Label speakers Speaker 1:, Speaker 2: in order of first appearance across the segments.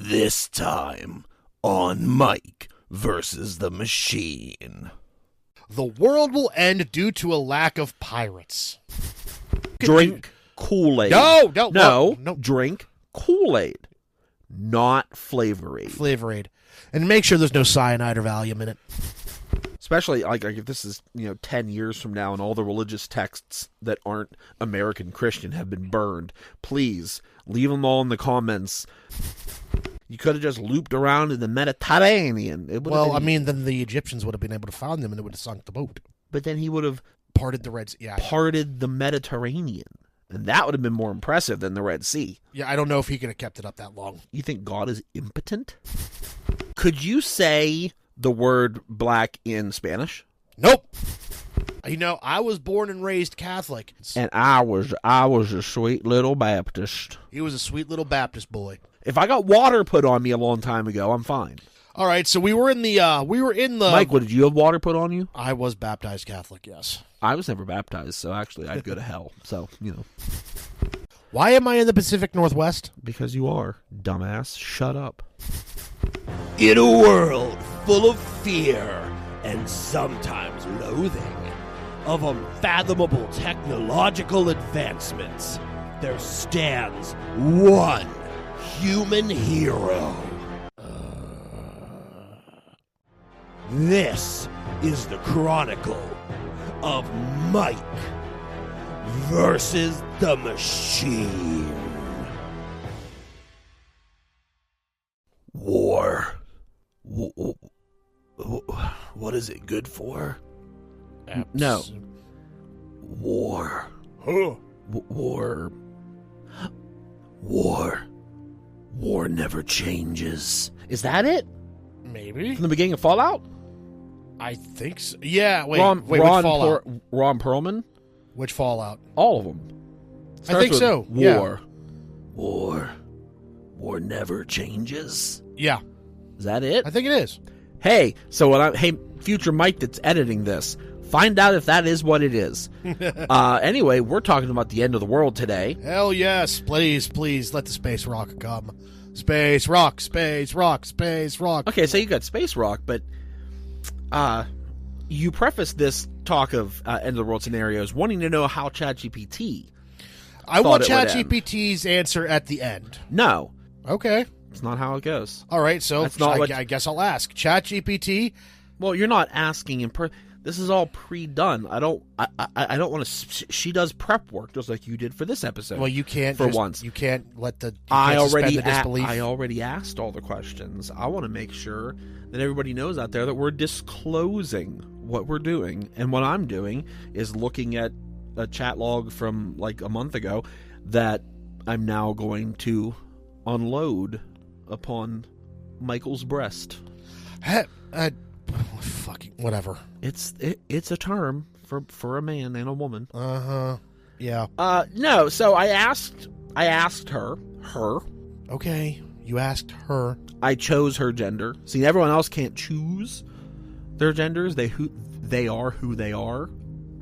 Speaker 1: This time on Mike versus the Machine.
Speaker 2: The world will end due to a lack of pirates.
Speaker 3: Drink Kool-Aid.
Speaker 2: No.
Speaker 3: Drink Kool-Aid, not Flavor Aid.
Speaker 2: Flavor Aid. And make sure there's no cyanide or Valium in it.
Speaker 3: Especially like if this is 10 years from now and all the religious texts that aren't American Christian have been burned, please leave them all in the comments. You could have just looped around in the Mediterranean.
Speaker 2: Then the Egyptians would have been able to find them and it would have sunk the boat.
Speaker 3: But then he would have
Speaker 2: parted the Red Sea. Yeah,
Speaker 3: parted the Mediterranean. And that would have been more impressive than the Red Sea.
Speaker 2: Yeah, I don't know if he could have kept it up that long.
Speaker 3: You think God is impotent? Could you say the word black in Spanish?
Speaker 2: Nope. I was born and raised Catholic.
Speaker 3: And I was a sweet little Baptist.
Speaker 2: He was a sweet little Baptist boy.
Speaker 3: If I got water put on me a long time ago, I'm fine.
Speaker 2: All right, so we were in the
Speaker 3: Mike, did you have water put on you?
Speaker 2: I was baptized Catholic, yes.
Speaker 3: I was never baptized, so actually I'd go to hell. So,
Speaker 2: Why am I in the Pacific Northwest?
Speaker 3: Because you are, dumbass. Shut up.
Speaker 1: In a world full of fear and sometimes loathing of unfathomable technological advancements, there stands one human hero. This is the Chronicle of Mike versus the Machine. War. What is it good for?
Speaker 3: No.
Speaker 1: War.
Speaker 2: Huh.
Speaker 1: War never changes.
Speaker 3: Is that it?
Speaker 2: Maybe.
Speaker 3: From the beginning of Fallout?
Speaker 2: I think so. Yeah, wait,
Speaker 3: Ron
Speaker 2: which Fallout?
Speaker 3: Ron Perlman?
Speaker 2: Which Fallout?
Speaker 3: All of them.
Speaker 2: I think so.
Speaker 3: War.
Speaker 1: War never changes.
Speaker 2: Yeah.
Speaker 3: Is that it?
Speaker 2: I think it is.
Speaker 3: Hey, future Mike that's editing this, find out if that is what it is. Anyway, we're talking about the end of the world today.
Speaker 2: Hell yes. Please let the space rock come. Space rock, space rock, space rock.
Speaker 3: Okay, so you got space rock, but you prefaced this talk of end of the world scenarios wanting to know how ChatGPT.
Speaker 2: I want ChatGPT's answer at the end.
Speaker 3: No.
Speaker 2: Okay.
Speaker 3: It's not how it goes.
Speaker 2: All right, so
Speaker 3: That's not
Speaker 2: I guess I'll ask. ChatGPT.
Speaker 3: Well, you're not asking this is all pre-done. I don't want to. She does prep work just like you did for this episode.
Speaker 2: Well, you can't
Speaker 3: once.
Speaker 2: You can't let the.
Speaker 3: I already asked all the questions. I want to make sure that everybody knows out there that we're disclosing what we're doing, and what I'm doing is looking at a chat log from like a month ago that I'm now going to unload upon Michael's breast.
Speaker 2: Fucking whatever.
Speaker 3: It's a term for a man and a woman.
Speaker 2: Yeah.
Speaker 3: No. So I asked her.
Speaker 2: Okay. You asked her.
Speaker 3: I chose her gender. See, everyone else can't choose their genders. They are who they are,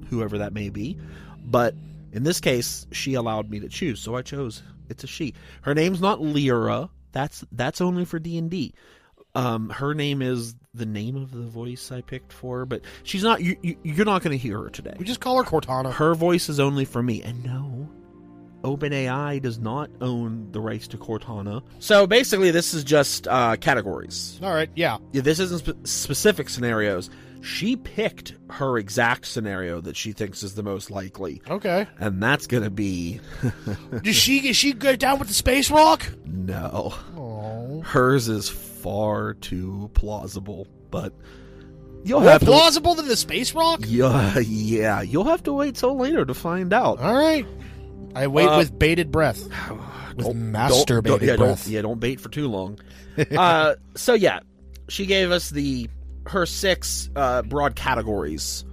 Speaker 3: whoever that may be. But in this case, she allowed me to choose, so I chose. It's a she. Her name's not Lyra. That's only for D&D. Her name is the name of the voice I picked for her, but she's not. You're not going to hear her today.
Speaker 2: We just call her Cortana.
Speaker 3: Her voice is only for me, and no, OpenAI does not own the rights to Cortana. So basically, this is just categories.
Speaker 2: All right. Yeah.
Speaker 3: This isn't specific scenarios. She picked her exact scenario that she thinks is the most likely.
Speaker 2: Okay.
Speaker 3: And that's going to be...
Speaker 2: Is she get down with the space rock?
Speaker 3: No.
Speaker 2: Aww.
Speaker 3: Hers is far too plausible, but...
Speaker 2: More plausible than the space rock?
Speaker 3: Yeah, you'll have to wait till later to find out.
Speaker 2: All right. I wait with bated breath. With masturbated breath.
Speaker 3: Don't bait for too long. So yeah, she gave us her 6 broad categories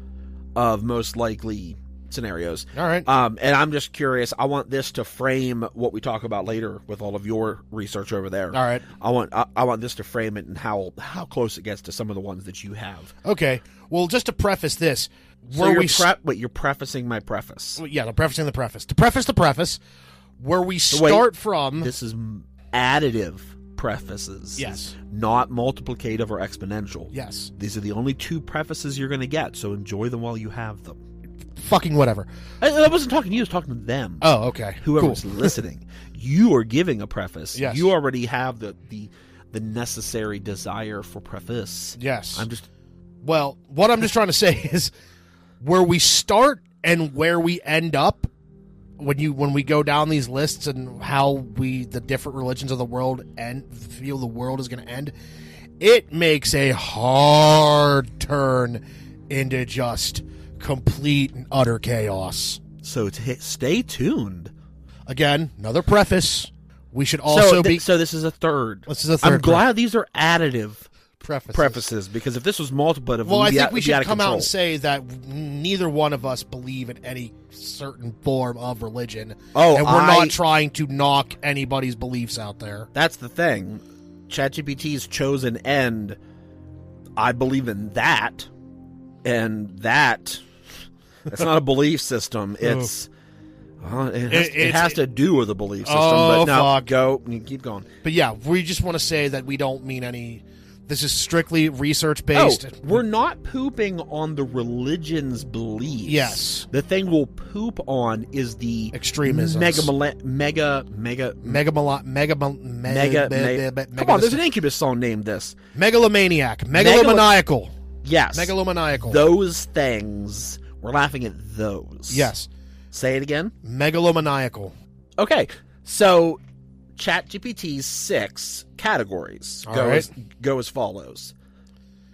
Speaker 3: of most likely scenarios.
Speaker 2: All right.
Speaker 3: And I'm just curious. I want this to frame what we talk about later with all of your research over there.
Speaker 2: All right.
Speaker 3: I want this to frame it and how close it gets to some of the ones that you have.
Speaker 2: Okay. Well, just to preface this,
Speaker 3: you're prefacing my preface.
Speaker 2: Yeah, I'm prefacing the preface. To preface the preface, where we start from.
Speaker 3: This is additive prefaces.
Speaker 2: Yes.
Speaker 3: Not multiplicative or exponential.
Speaker 2: Yes.
Speaker 3: These are the only 2 prefaces you're going to get, so enjoy them while you have them.
Speaker 2: Fucking whatever.
Speaker 3: I wasn't talking to you, I was talking to them.
Speaker 2: Oh, okay.
Speaker 3: Whoever's
Speaker 2: Cool.
Speaker 3: listening. You are giving a preface.
Speaker 2: Yes.
Speaker 3: You already have the necessary desire for preface.
Speaker 2: Yes.
Speaker 3: Well,
Speaker 2: what I'm just trying to say is where we start and where we end up when we go down these lists and how the different religions of the world feel the world is going to end, it makes a hard turn into just complete and utter chaos.
Speaker 3: So stay tuned.
Speaker 2: Again, another preface. We should also
Speaker 3: So this is a third.
Speaker 2: This is a third.
Speaker 3: I'm glad these are additive
Speaker 2: prefaces,
Speaker 3: because if this was multiplicative,
Speaker 2: well, I think we
Speaker 3: be
Speaker 2: should
Speaker 3: out of
Speaker 2: come out
Speaker 3: control.
Speaker 2: and say that neither one of us believe in any certain form of religion.
Speaker 3: Oh,
Speaker 2: and we're not trying to knock anybody's beliefs out there.
Speaker 3: That's the thing. ChatGPT's chosen end. I believe in that, and that's not a belief system. It's it has to do with a belief system.
Speaker 2: Oh,
Speaker 3: but no,
Speaker 2: fuck.
Speaker 3: Go. You keep going.
Speaker 2: But yeah, we just want to say that we don't mean any. This is strictly research based.
Speaker 3: Oh, we're not pooping on the religion's beliefs.
Speaker 2: Yes.
Speaker 3: The thing we'll poop on is the
Speaker 2: extremisms.
Speaker 3: Come on, there's an Incubus song named this.
Speaker 2: Megalomaniac. Megalomaniacal.
Speaker 3: Yes.
Speaker 2: Megalomaniacal.
Speaker 3: Those things. We're laughing at those.
Speaker 2: Yes.
Speaker 3: Say it again.
Speaker 2: Megalomaniacal.
Speaker 3: Okay. So ChatGPT's 6 categories go as follows.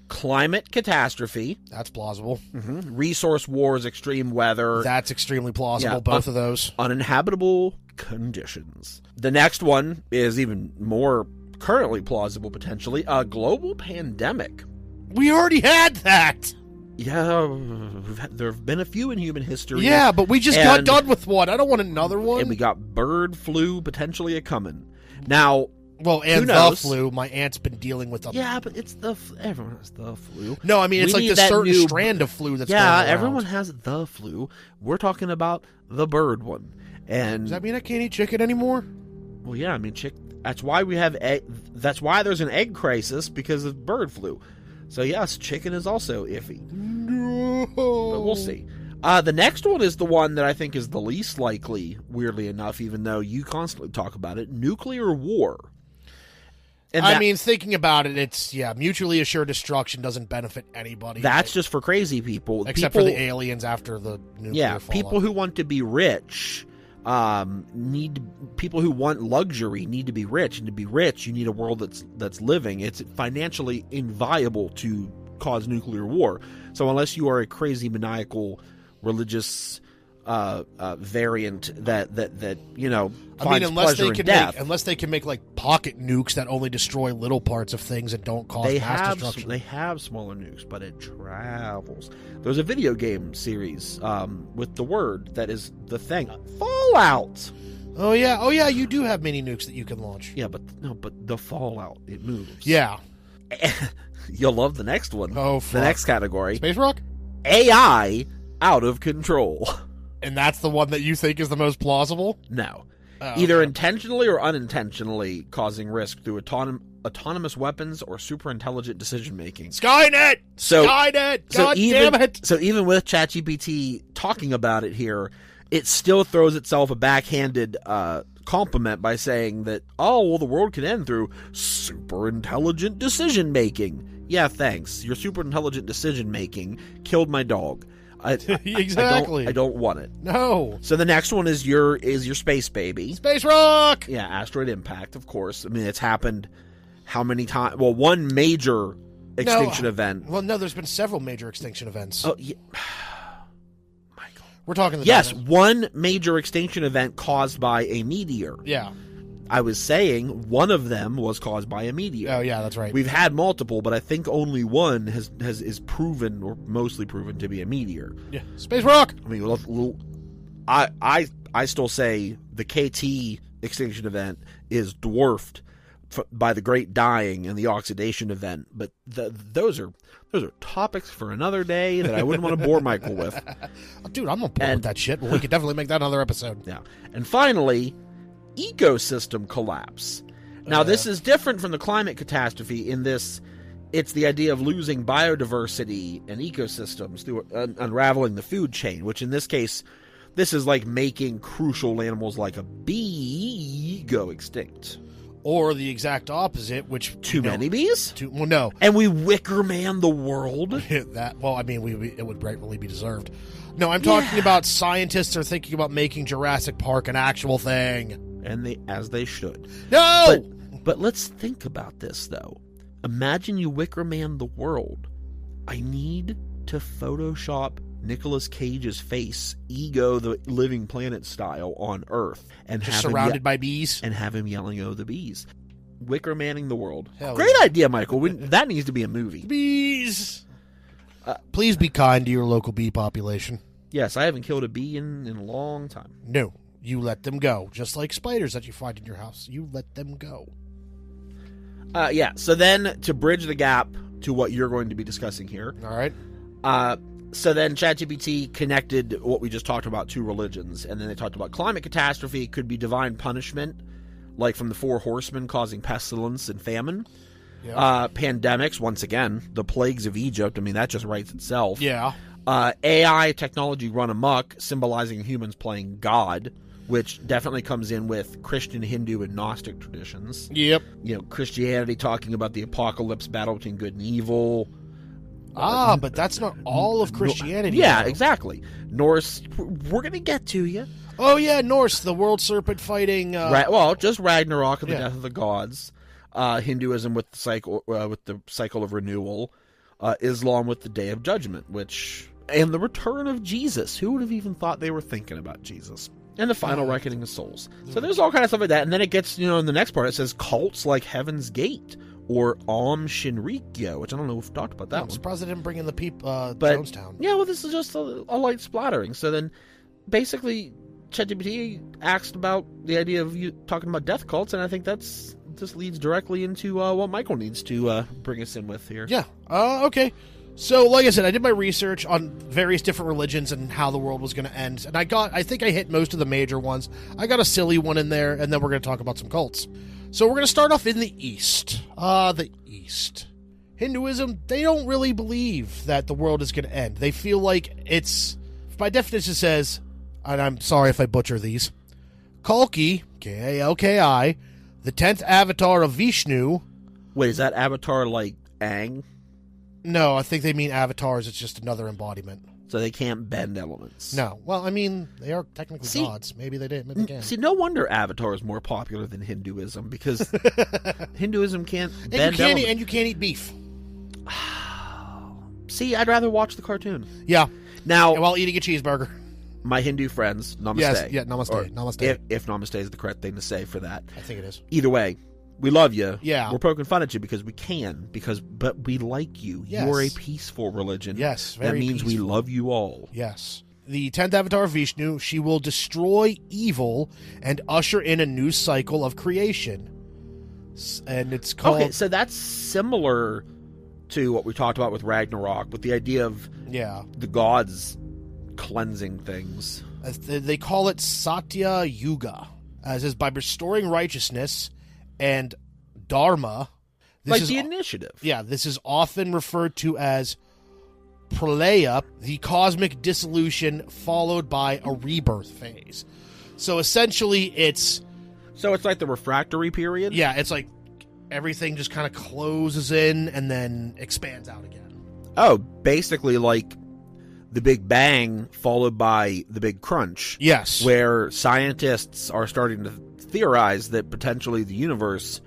Speaker 3: Climate catastrophe.
Speaker 2: That's plausible.
Speaker 3: Mm-hmm. Resource wars, extreme weather.
Speaker 2: That's extremely plausible,
Speaker 3: Yeah,
Speaker 2: both of those.
Speaker 3: Uninhabitable conditions. The next one is even more currently plausible, potentially. A global pandemic.
Speaker 2: We already had that.
Speaker 3: Yeah, there have been a few in human history.
Speaker 2: Yeah, but we just got done with one. I don't want another one.
Speaker 3: And we got bird flu potentially a-coming. Now,
Speaker 2: well, and the flu. My aunt's been dealing with them.
Speaker 3: Yeah, but it's everyone has the flu.
Speaker 2: No, I mean, it's like this certain strand of flu that's going around.
Speaker 3: Everyone has the flu. We're talking about the bird one. And
Speaker 2: does that mean I can't eat chicken anymore?
Speaker 3: Well, yeah, I mean, that's why we have egg. That's why there's an egg crisis, because of bird flu. So yes, chicken is also iffy.
Speaker 2: No.
Speaker 3: But we'll see. The next one is the one that I think is the least likely, weirdly enough, even though you constantly talk about it. Nuclear war. And
Speaker 2: I mean, thinking about it, it's, mutually assured destruction doesn't benefit anybody.
Speaker 3: That's just for crazy people.
Speaker 2: Except for the aliens after the nuclear fallout.
Speaker 3: People who want to be rich people who want luxury need to be rich, and to be rich you need a world that's living. It's financially inviable to cause nuclear war. So unless you are a crazy maniacal religious variant that finds pleasure in death.
Speaker 2: Unless they can make like pocket nukes that only destroy little parts of things and don't cause mass destruction.
Speaker 3: They have smaller nukes, but it travels. There's a video game series with the word that is the thing. Fallout.
Speaker 2: Oh yeah, you do have mini nukes that you can launch.
Speaker 3: Yeah, but the Fallout, it moves.
Speaker 2: Yeah.
Speaker 3: You'll love the next one.
Speaker 2: Oh, fuck.
Speaker 3: The next category.
Speaker 2: Space Rock?
Speaker 3: AI out of control.
Speaker 2: And that's the one that you think is the most plausible?
Speaker 3: No.
Speaker 2: Oh,
Speaker 3: either intentionally or unintentionally causing risk through autonomous weapons or super intelligent decision making.
Speaker 2: Skynet! Skynet! God damn it!
Speaker 3: So even with ChatGPT talking about it here, it still throws itself a backhanded compliment by saying that, the world can end through super intelligent decision making. Yeah, thanks. Your super intelligent decision making killed my dog.
Speaker 2: Exactly.
Speaker 3: I don't want it.
Speaker 2: No.
Speaker 3: So the next one is your space baby.
Speaker 2: Space Rock!
Speaker 3: Yeah, asteroid impact, of course. I mean, it's happened how many times? Well, one major extinction event.
Speaker 2: Well, no, there's been several major extinction events.
Speaker 3: Oh, yeah. Michael.
Speaker 2: We're talking
Speaker 3: Yes, one major extinction event caused by a meteor.
Speaker 2: Yeah.
Speaker 3: I was saying one of them was caused by a meteor.
Speaker 2: Oh, yeah, that's right.
Speaker 3: We've had multiple, but I think only one is proven, or mostly proven, to be a meteor.
Speaker 2: Yeah. Space Rock!
Speaker 3: I mean, I still say the KT extinction event is dwarfed by the Great Dying and the oxidation event, but those are topics for another day that I wouldn't want to bore Michael with.
Speaker 2: Dude, I'm on board with that shit. Well, we could definitely make that another episode.
Speaker 3: Yeah. And finally, ecosystem collapse. Now, this is different from the climate catastrophe in this. It's the idea of losing biodiversity and ecosystems through unraveling the food chain, which in this case, this is like making crucial animals like a bee go extinct.
Speaker 2: Or the exact opposite, which...
Speaker 3: Too many bees?
Speaker 2: Well, no.
Speaker 3: And we Wicker Man the world?
Speaker 2: That, well, I mean, it would rightfully be deserved. No, I'm talking about scientists are thinking about making Jurassic Park an actual thing.
Speaker 3: And as they should.
Speaker 2: No!
Speaker 3: But let's think about this, though. Imagine you Wicker Man the world. I need to Photoshop Nicolas Cage's face, Ego the Living Planet style, on Earth. And
Speaker 2: just surrounded by bees?
Speaker 3: And have him yelling, "Oh, the bees." Wicker Manning the world.
Speaker 2: Hell
Speaker 3: Great
Speaker 2: yeah.
Speaker 3: idea, Michael. That needs to be a movie.
Speaker 2: Bees! Please be kind to your local bee population.
Speaker 3: Yes, I haven't killed a bee in a long time.
Speaker 2: No, you let them go. Just like spiders that you find in your house. You let them go.
Speaker 3: Yeah, so then to bridge the gap to what you're going to be discussing here.
Speaker 2: All right.
Speaker 3: So then ChatGPT connected what we just talked about to religions, and then they talked about climate catastrophe could be divine punishment, like from the 4 horsemen causing pestilence and famine. Yeah. Pandemics, once again, the plagues of Egypt, I mean, that just writes itself.
Speaker 2: Yeah.
Speaker 3: AI technology run amok, symbolizing humans playing God, which definitely comes in with Christian, Hindu, and Gnostic traditions.
Speaker 2: Yep.
Speaker 3: You know, Christianity talking about the apocalypse, battle between good and evil.
Speaker 2: But that's not all of Christianity.
Speaker 3: Yeah,
Speaker 2: though.
Speaker 3: exactly. Norse, we're going to get to you.
Speaker 2: Oh, yeah, Norse, the world serpent fighting...
Speaker 3: just Ragnarok and the death of the gods. Hinduism with the cycle of renewal. Islam with the Day of Judgment, and the return of Jesus. Who would have even thought they were thinking about Jesus? And the final reckoning of souls. So there's all kind of stuff like that. And then it gets, in the next part, it says cults like Heaven's Gate or Om Shinrikyo, which I don't know if we've talked about that one.
Speaker 2: I'm surprised they didn't bring in the people, Jonestown.
Speaker 3: Yeah, well, this is just a light splattering. So then, basically, ChatGPT asked about the idea of you talking about death cults, and I think this leads directly into what Michael needs to bring us in with here.
Speaker 2: Yeah. Okay. So, like I said, I did my research on various different religions and how the world was going to end, and I think I hit most of the major ones. I got a silly one in there, and then we're going to talk about some cults. So we're going to start off in the East. The East. Hinduism, they don't really believe that the world is going to end. They feel like it's, by definition, says, and I'm sorry if I butcher these, Kalki, Kalki, the 10th avatar of Vishnu.
Speaker 3: Wait, is that avatar like Aang?
Speaker 2: No, I think they mean avatars. It's just another embodiment.
Speaker 3: So they can't bend elements.
Speaker 2: No. Well, I mean, they are technically gods. Maybe they did. Maybe they can.
Speaker 3: See, no wonder Avatar is more popular than Hinduism, because Hinduism can't bend elements.
Speaker 2: And you can't eat beef.
Speaker 3: See, I'd rather watch the cartoon.
Speaker 2: Yeah.
Speaker 3: Now,
Speaker 2: while eating a cheeseburger.
Speaker 3: My Hindu friends, namaste.
Speaker 2: Yes, yeah, namaste.
Speaker 3: Or
Speaker 2: namaste.
Speaker 3: If namaste is the correct thing to say for that.
Speaker 2: I think it is.
Speaker 3: Either way, we love you.
Speaker 2: Yeah.
Speaker 3: We're poking fun at you because we can, but we like you.
Speaker 2: Yes.
Speaker 3: You're a peaceful religion.
Speaker 2: Yes, very
Speaker 3: That means
Speaker 2: peaceful.
Speaker 3: we love you all.
Speaker 2: Yes. The 10th avatar of Vishnu, she will destroy evil and usher in a new cycle of creation. And it's called...
Speaker 3: Okay, so that's similar to what we talked about with Ragnarok, with the idea of the gods cleansing things.
Speaker 2: They call it Satya Yuga. As is by restoring righteousness and Dharma.
Speaker 3: Like the initiative.
Speaker 2: Yeah, this is often referred to as Pralaya, the cosmic dissolution followed by a rebirth phase. So essentially it's...
Speaker 3: So it's like the refractory period?
Speaker 2: Yeah, it's like everything just kind of closes in and then expands out again.
Speaker 3: Oh, basically like the Big Bang followed by the Big Crunch.
Speaker 2: Yes.
Speaker 3: Where scientists are starting to theorize that potentially the universe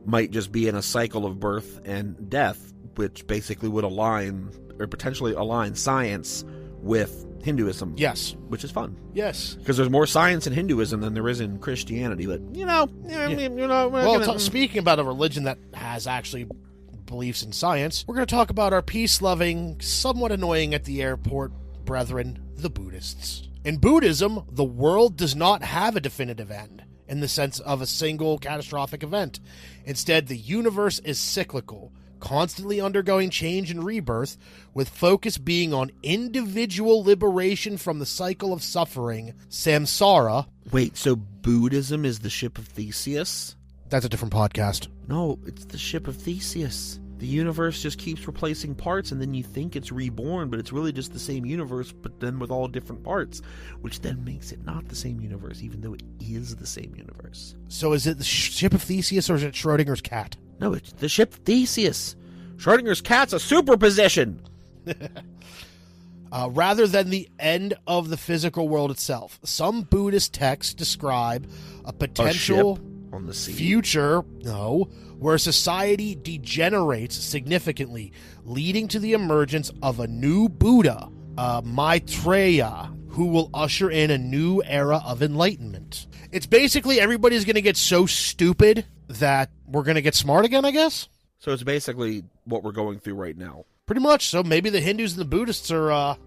Speaker 3: might just be in a cycle of birth and death, which basically would align or potentially align science with Hinduism.
Speaker 2: Yes.
Speaker 3: Which is fun.
Speaker 2: Yes.
Speaker 3: Because there's more science in Hinduism than there is in Christianity. But,
Speaker 2: speaking about a religion that has actually beliefs in science, we're going to talk about our peace-loving, somewhat annoying at the airport brethren, the Buddhists. In Buddhism, the world does not have a definitive end in the sense of a single catastrophic event. Instead, the universe is cyclical, constantly undergoing change and rebirth, with focus being on individual liberation from the cycle of suffering, samsara.
Speaker 3: Wait, so Buddhism is the ship of Theseus?
Speaker 2: That's a different podcast.
Speaker 3: No, it's the ship of Theseus. The universe just keeps replacing parts, and then you think it's reborn, but it's really just the same universe, but then with all different parts, which then makes it not the same universe, even though it is the same universe.
Speaker 2: So is it the ship of Theseus, or is it Schrodinger's cat?
Speaker 3: No, it's the ship of Theseus. Schrodinger's cat's a superposition.
Speaker 2: Rather than the end of the physical world itself, some Buddhist texts describe a potential
Speaker 3: On the sea.
Speaker 2: future, where society degenerates significantly, leading to the emergence of a new Buddha, Maitreya, who will usher in a new era of enlightenment. It's basically everybody's going to get so stupid that we're going to get smart again, I guess?
Speaker 3: So it's basically what we're going through right now.
Speaker 2: Pretty much. So maybe the Hindus and the Buddhists are,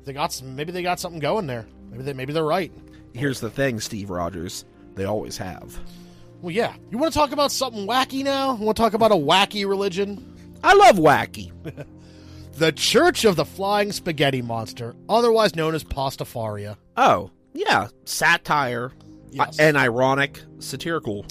Speaker 2: maybe they got something going there. Maybe they're right.
Speaker 3: Here's the thing, Steve Rogers. They always have.
Speaker 2: Well, yeah. You want to talk about something wacky now? You want to talk about a wacky religion?
Speaker 3: I love wacky.
Speaker 2: The Church of the Flying Spaghetti Monster, otherwise known as Pastafaria.
Speaker 3: Oh, yeah. Satire.
Speaker 2: Yes.
Speaker 3: An ironic, satirical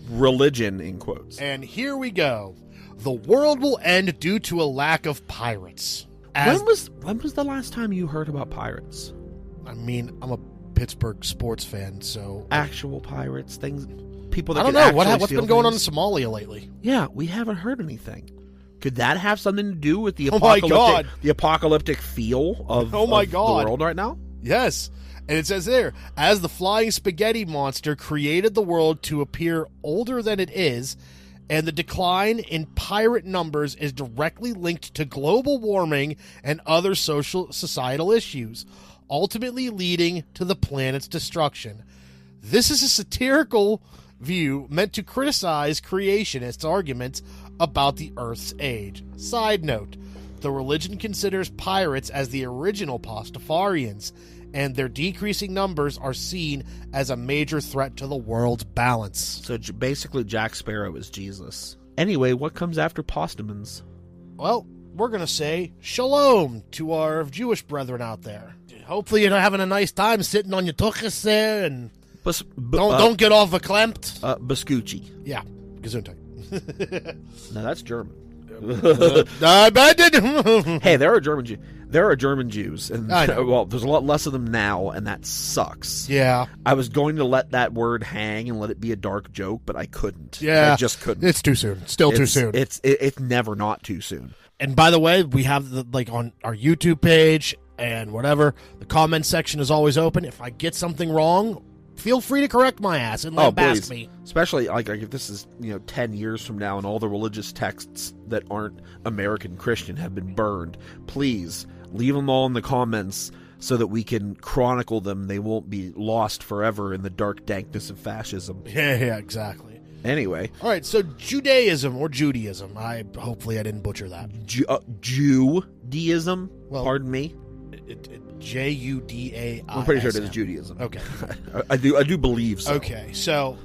Speaker 3: religion, in quotes.
Speaker 2: And here we go. The world will end due to a lack of pirates.
Speaker 3: When was the last time you heard about pirates?
Speaker 2: I mean, I'm a Pittsburgh sports fan, so...
Speaker 3: Actual pirates, things... People that
Speaker 2: I don't
Speaker 3: could
Speaker 2: know.
Speaker 3: actually
Speaker 2: What's
Speaker 3: steal
Speaker 2: been going on in
Speaker 3: things?
Speaker 2: Somalia lately?
Speaker 3: Yeah, we haven't heard anything. Could that have something to do with the
Speaker 2: Oh my
Speaker 3: apocalyptic,
Speaker 2: God.
Speaker 3: the apocalyptic feel of,
Speaker 2: Oh my
Speaker 3: of
Speaker 2: God.
Speaker 3: the world right now?
Speaker 2: Yes. And it says there, as the Flying Spaghetti Monster created the world to appear older than it is, and the decline in pirate numbers is directly linked to global warming and other societal issues, ultimately leading to the planet's destruction. This is a satirical view meant to criticize creationists' arguments about the Earth's age. Side note, the religion considers pirates as the original Pastafarians, and their decreasing numbers are seen as a major threat to the world's balance.
Speaker 3: So basically, Jack Sparrow is Jesus. Anyway, what comes after Postamans?
Speaker 2: Well, we're going to say shalom to our Jewish brethren out there. Hopefully you're having a nice time sitting on your tuchus there, and don't get all verklempt.
Speaker 3: Bascucci.
Speaker 2: Yeah, Gesundheit.
Speaker 3: No, that's German.
Speaker 2: Hey,
Speaker 3: There are German Jews, and
Speaker 2: I know.
Speaker 3: well, there's a lot less of them now, and that sucks.
Speaker 2: Yeah.
Speaker 3: I was going to let that word hang and let it be a dark joke, but I couldn't.
Speaker 2: Yeah.
Speaker 3: I just couldn't.
Speaker 2: It's too soon. Still too soon.
Speaker 3: It's never not too soon.
Speaker 2: And by the way, we have on our YouTube page and whatever, the comment section is always open. If I get something wrong, feel free to correct my ass and lambast me.
Speaker 3: Especially like if this is 10 years from now and all the religious texts that aren't American Christian have been burned, please leave them all in the comments so that we can chronicle them. They won't be lost forever in the dark dankness of fascism.
Speaker 2: Yeah, exactly.
Speaker 3: Anyway,
Speaker 2: All right, so Judaism or Judaism. Hopefully I didn't butcher that.
Speaker 3: Judaism.
Speaker 2: Well,
Speaker 3: pardon me.
Speaker 2: Judai.
Speaker 3: I'm pretty sure it is Judaism.
Speaker 2: Okay.
Speaker 3: I do believe so.
Speaker 2: Okay, so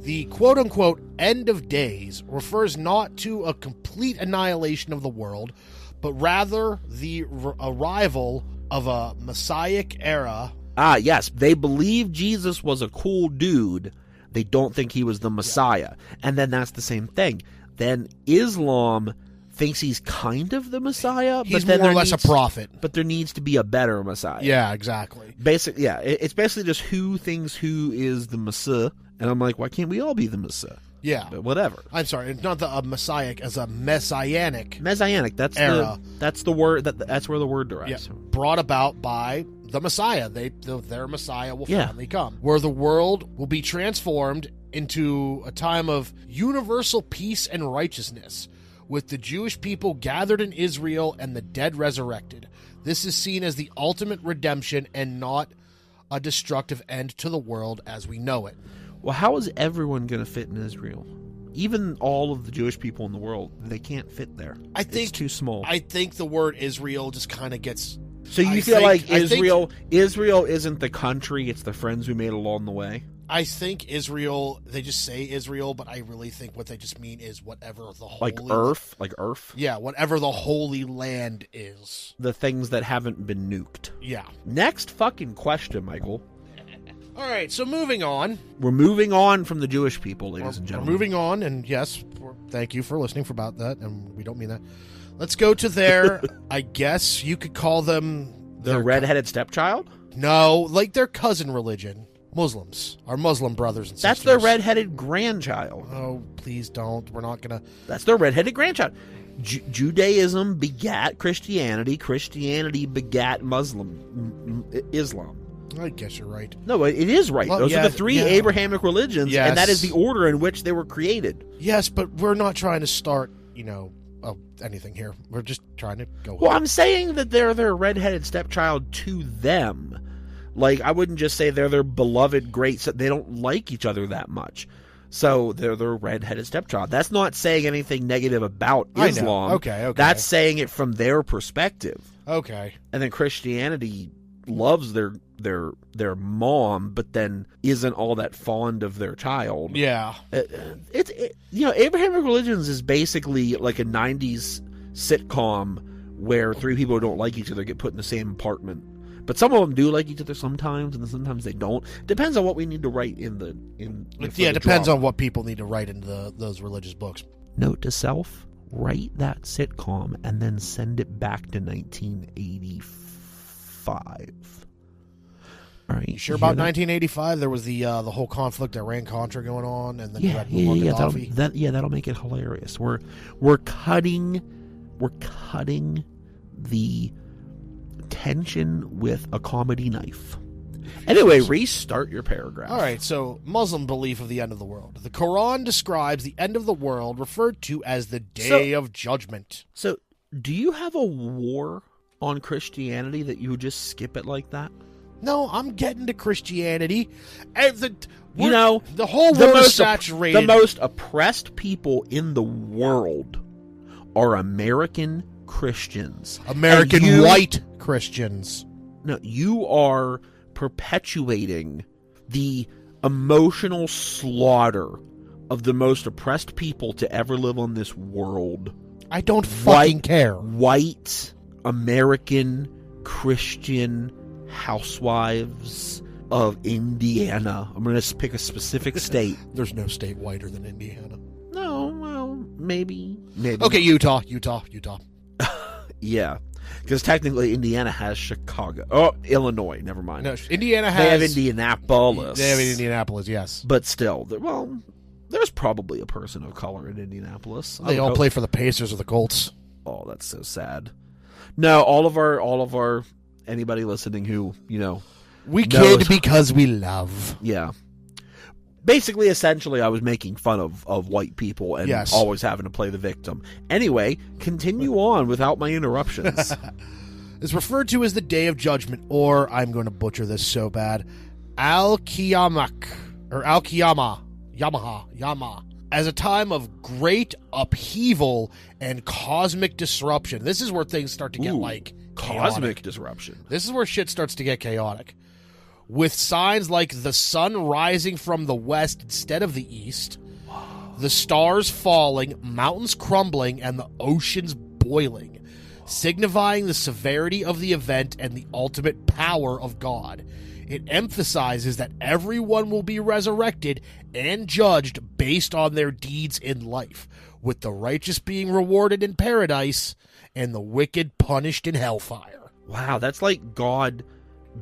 Speaker 2: the quote-unquote end of days refers not to a complete annihilation of the world, but rather the arrival of a messianic era.
Speaker 3: Ah, yes. They believe Jesus was a cool dude. They don't think he was the Messiah. And then that's the same thing. Then Islam thinks he's kind of the Messiah.
Speaker 2: He's
Speaker 3: but then
Speaker 2: more or less a prophet.
Speaker 3: But there needs to be a better Messiah.
Speaker 2: Yeah, exactly.
Speaker 3: It's basically just who thinks who is the Messiah. And I'm like, why can't we all be the Messiah?
Speaker 2: Yeah.
Speaker 3: But whatever.
Speaker 2: I'm sorry, it's not the messianic, as a messianic.
Speaker 3: Messianic. That's
Speaker 2: era.
Speaker 3: That's the word. That's where the word derives from.
Speaker 2: Brought about by the Messiah. Their Messiah will
Speaker 3: Yeah.
Speaker 2: finally come, where the world will be transformed into a time of universal peace and righteousness, with the Jewish people gathered in Israel and the dead resurrected. This is seen as the ultimate redemption and not a destructive end to the world as we know it.
Speaker 3: Well, how is everyone going to fit in Israel? Even all of the Jewish people in the world, they can't fit there. It's too small.
Speaker 2: I think the word Israel just kind of gets...
Speaker 3: So you feel like Israel isn't the country, it's the friends we made along the way?
Speaker 2: I think Israel, they just say Israel, but I really think what they just mean is whatever the holy...
Speaker 3: Like Earth? Like Earth?
Speaker 2: Yeah, whatever the holy land is.
Speaker 3: The things that haven't been nuked.
Speaker 2: Yeah.
Speaker 3: Next fucking question, Michael.
Speaker 2: All right, so moving on.
Speaker 3: We're moving on from the Jewish people, ladies and
Speaker 2: We're
Speaker 3: gentlemen.
Speaker 2: moving on, and yes, thank you for listening for about that, and we don't mean that. Let's go to their, I guess you could call them...
Speaker 3: Their redheaded stepchild?
Speaker 2: No, like their cousin religion. Muslims. Our Muslim brothers and sisters.
Speaker 3: That's their redheaded grandchild.
Speaker 2: Oh, please don't. We're not going to...
Speaker 3: That's their redheaded grandchild. Judaism begat Christianity. Christianity begat Islam.
Speaker 2: I guess you're right.
Speaker 3: No, it is right.
Speaker 2: Well,
Speaker 3: Those are the three Abrahamic religions,
Speaker 2: Yes.
Speaker 3: and that is the order in which they were created.
Speaker 2: Yes, but we're not trying to start, anything here. We're just trying to go...
Speaker 3: Well, I'm saying that they're their redheaded stepchild to them. Like, I wouldn't just say they're their beloved great... They don't like each other that much. So they're their redheaded stepchild. That's not saying anything negative about Islam.
Speaker 2: Okay.
Speaker 3: That's saying it from their perspective.
Speaker 2: Okay.
Speaker 3: And then Christianity loves their mom, but then isn't all that fond of their child.
Speaker 2: Yeah.
Speaker 3: Abrahamic religions is basically like a 90s sitcom where three people who don't like each other get put in the same apartment. But some of them do like each other sometimes, and sometimes they don't. Depends on what we need to write in the
Speaker 2: It depends on what people need to write into those religious books.
Speaker 3: Note to self: write that sitcom and then send it back to 1985. All right.
Speaker 2: You sure about 1985? There was the whole conflict Iran-Contra going on, and then you had Gaddafi.
Speaker 3: That'll make it hilarious. We're cutting the tension with a comedy knife. Anyway, restart your paragraph.
Speaker 2: All right, so Muslim belief of the end of the world. The Quran describes the end of the world referred to as the Day of Judgment.
Speaker 3: So, do you have a war on Christianity that you would just skip it like that?
Speaker 2: No, I'm getting to Christianity. The whole world is saturated.
Speaker 3: The most oppressed people in the world are American Christians.
Speaker 2: American white Christians.
Speaker 3: No, you are perpetuating the emotional slaughter of the most oppressed people to ever live on this world.
Speaker 2: I don't fucking care.
Speaker 3: White American Christian housewives of Indiana. I'm going to pick a specific state.
Speaker 2: There's no state whiter than Indiana.
Speaker 3: No, well, maybe.
Speaker 2: Okay, Utah.
Speaker 3: Yeah, because technically Indiana has Chicago. Oh, Illinois. Never mind.
Speaker 2: No, Indiana has...
Speaker 3: They have Indianapolis.
Speaker 2: They have Indianapolis, yes.
Speaker 3: But still, there's probably a person of color in Indianapolis.
Speaker 2: They all play for the Pacers or the Colts.
Speaker 3: Oh, that's so sad. No, all of our anybody listening who,
Speaker 2: we kid because we love.
Speaker 3: Yeah. Basically, essentially, I was making fun of white people and always having to play the victim. Anyway, continue on without my interruptions.
Speaker 2: It's referred to as the Day of Judgment, or I'm going to butcher this so bad, Al-Qiyamah, Yama, as a time of great upheaval and cosmic disruption. This is where things start to get chaotic.
Speaker 3: Cosmic disruption.
Speaker 2: This is where shit starts to get chaotic. With signs like the sun rising from the west instead of the east, the stars falling, mountains crumbling, and the oceans boiling, signifying the severity of the event and the ultimate power of God. It emphasizes that everyone will be resurrected and judged based on their deeds in life, with the righteous being rewarded in paradise and the wicked punished in hellfire.
Speaker 3: Wow, that's like God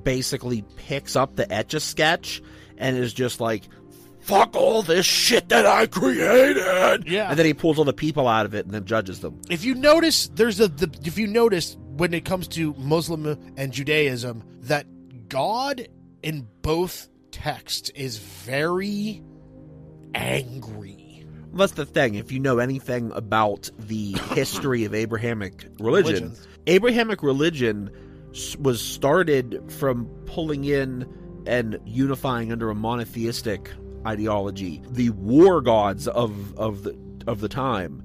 Speaker 3: basically picks up the Etch-a-Sketch and is just like, fuck all this shit that I created.
Speaker 2: Yeah.
Speaker 3: And then he pulls all the people out of it and then judges them.
Speaker 2: If you notice, when it comes to Muslim and Judaism, that God in both texts is very angry.
Speaker 3: Well, that's the thing. If you know anything about the history of Abrahamic religion, Abrahamic religion was started from pulling in and unifying under a monotheistic ideology. The war gods of the time,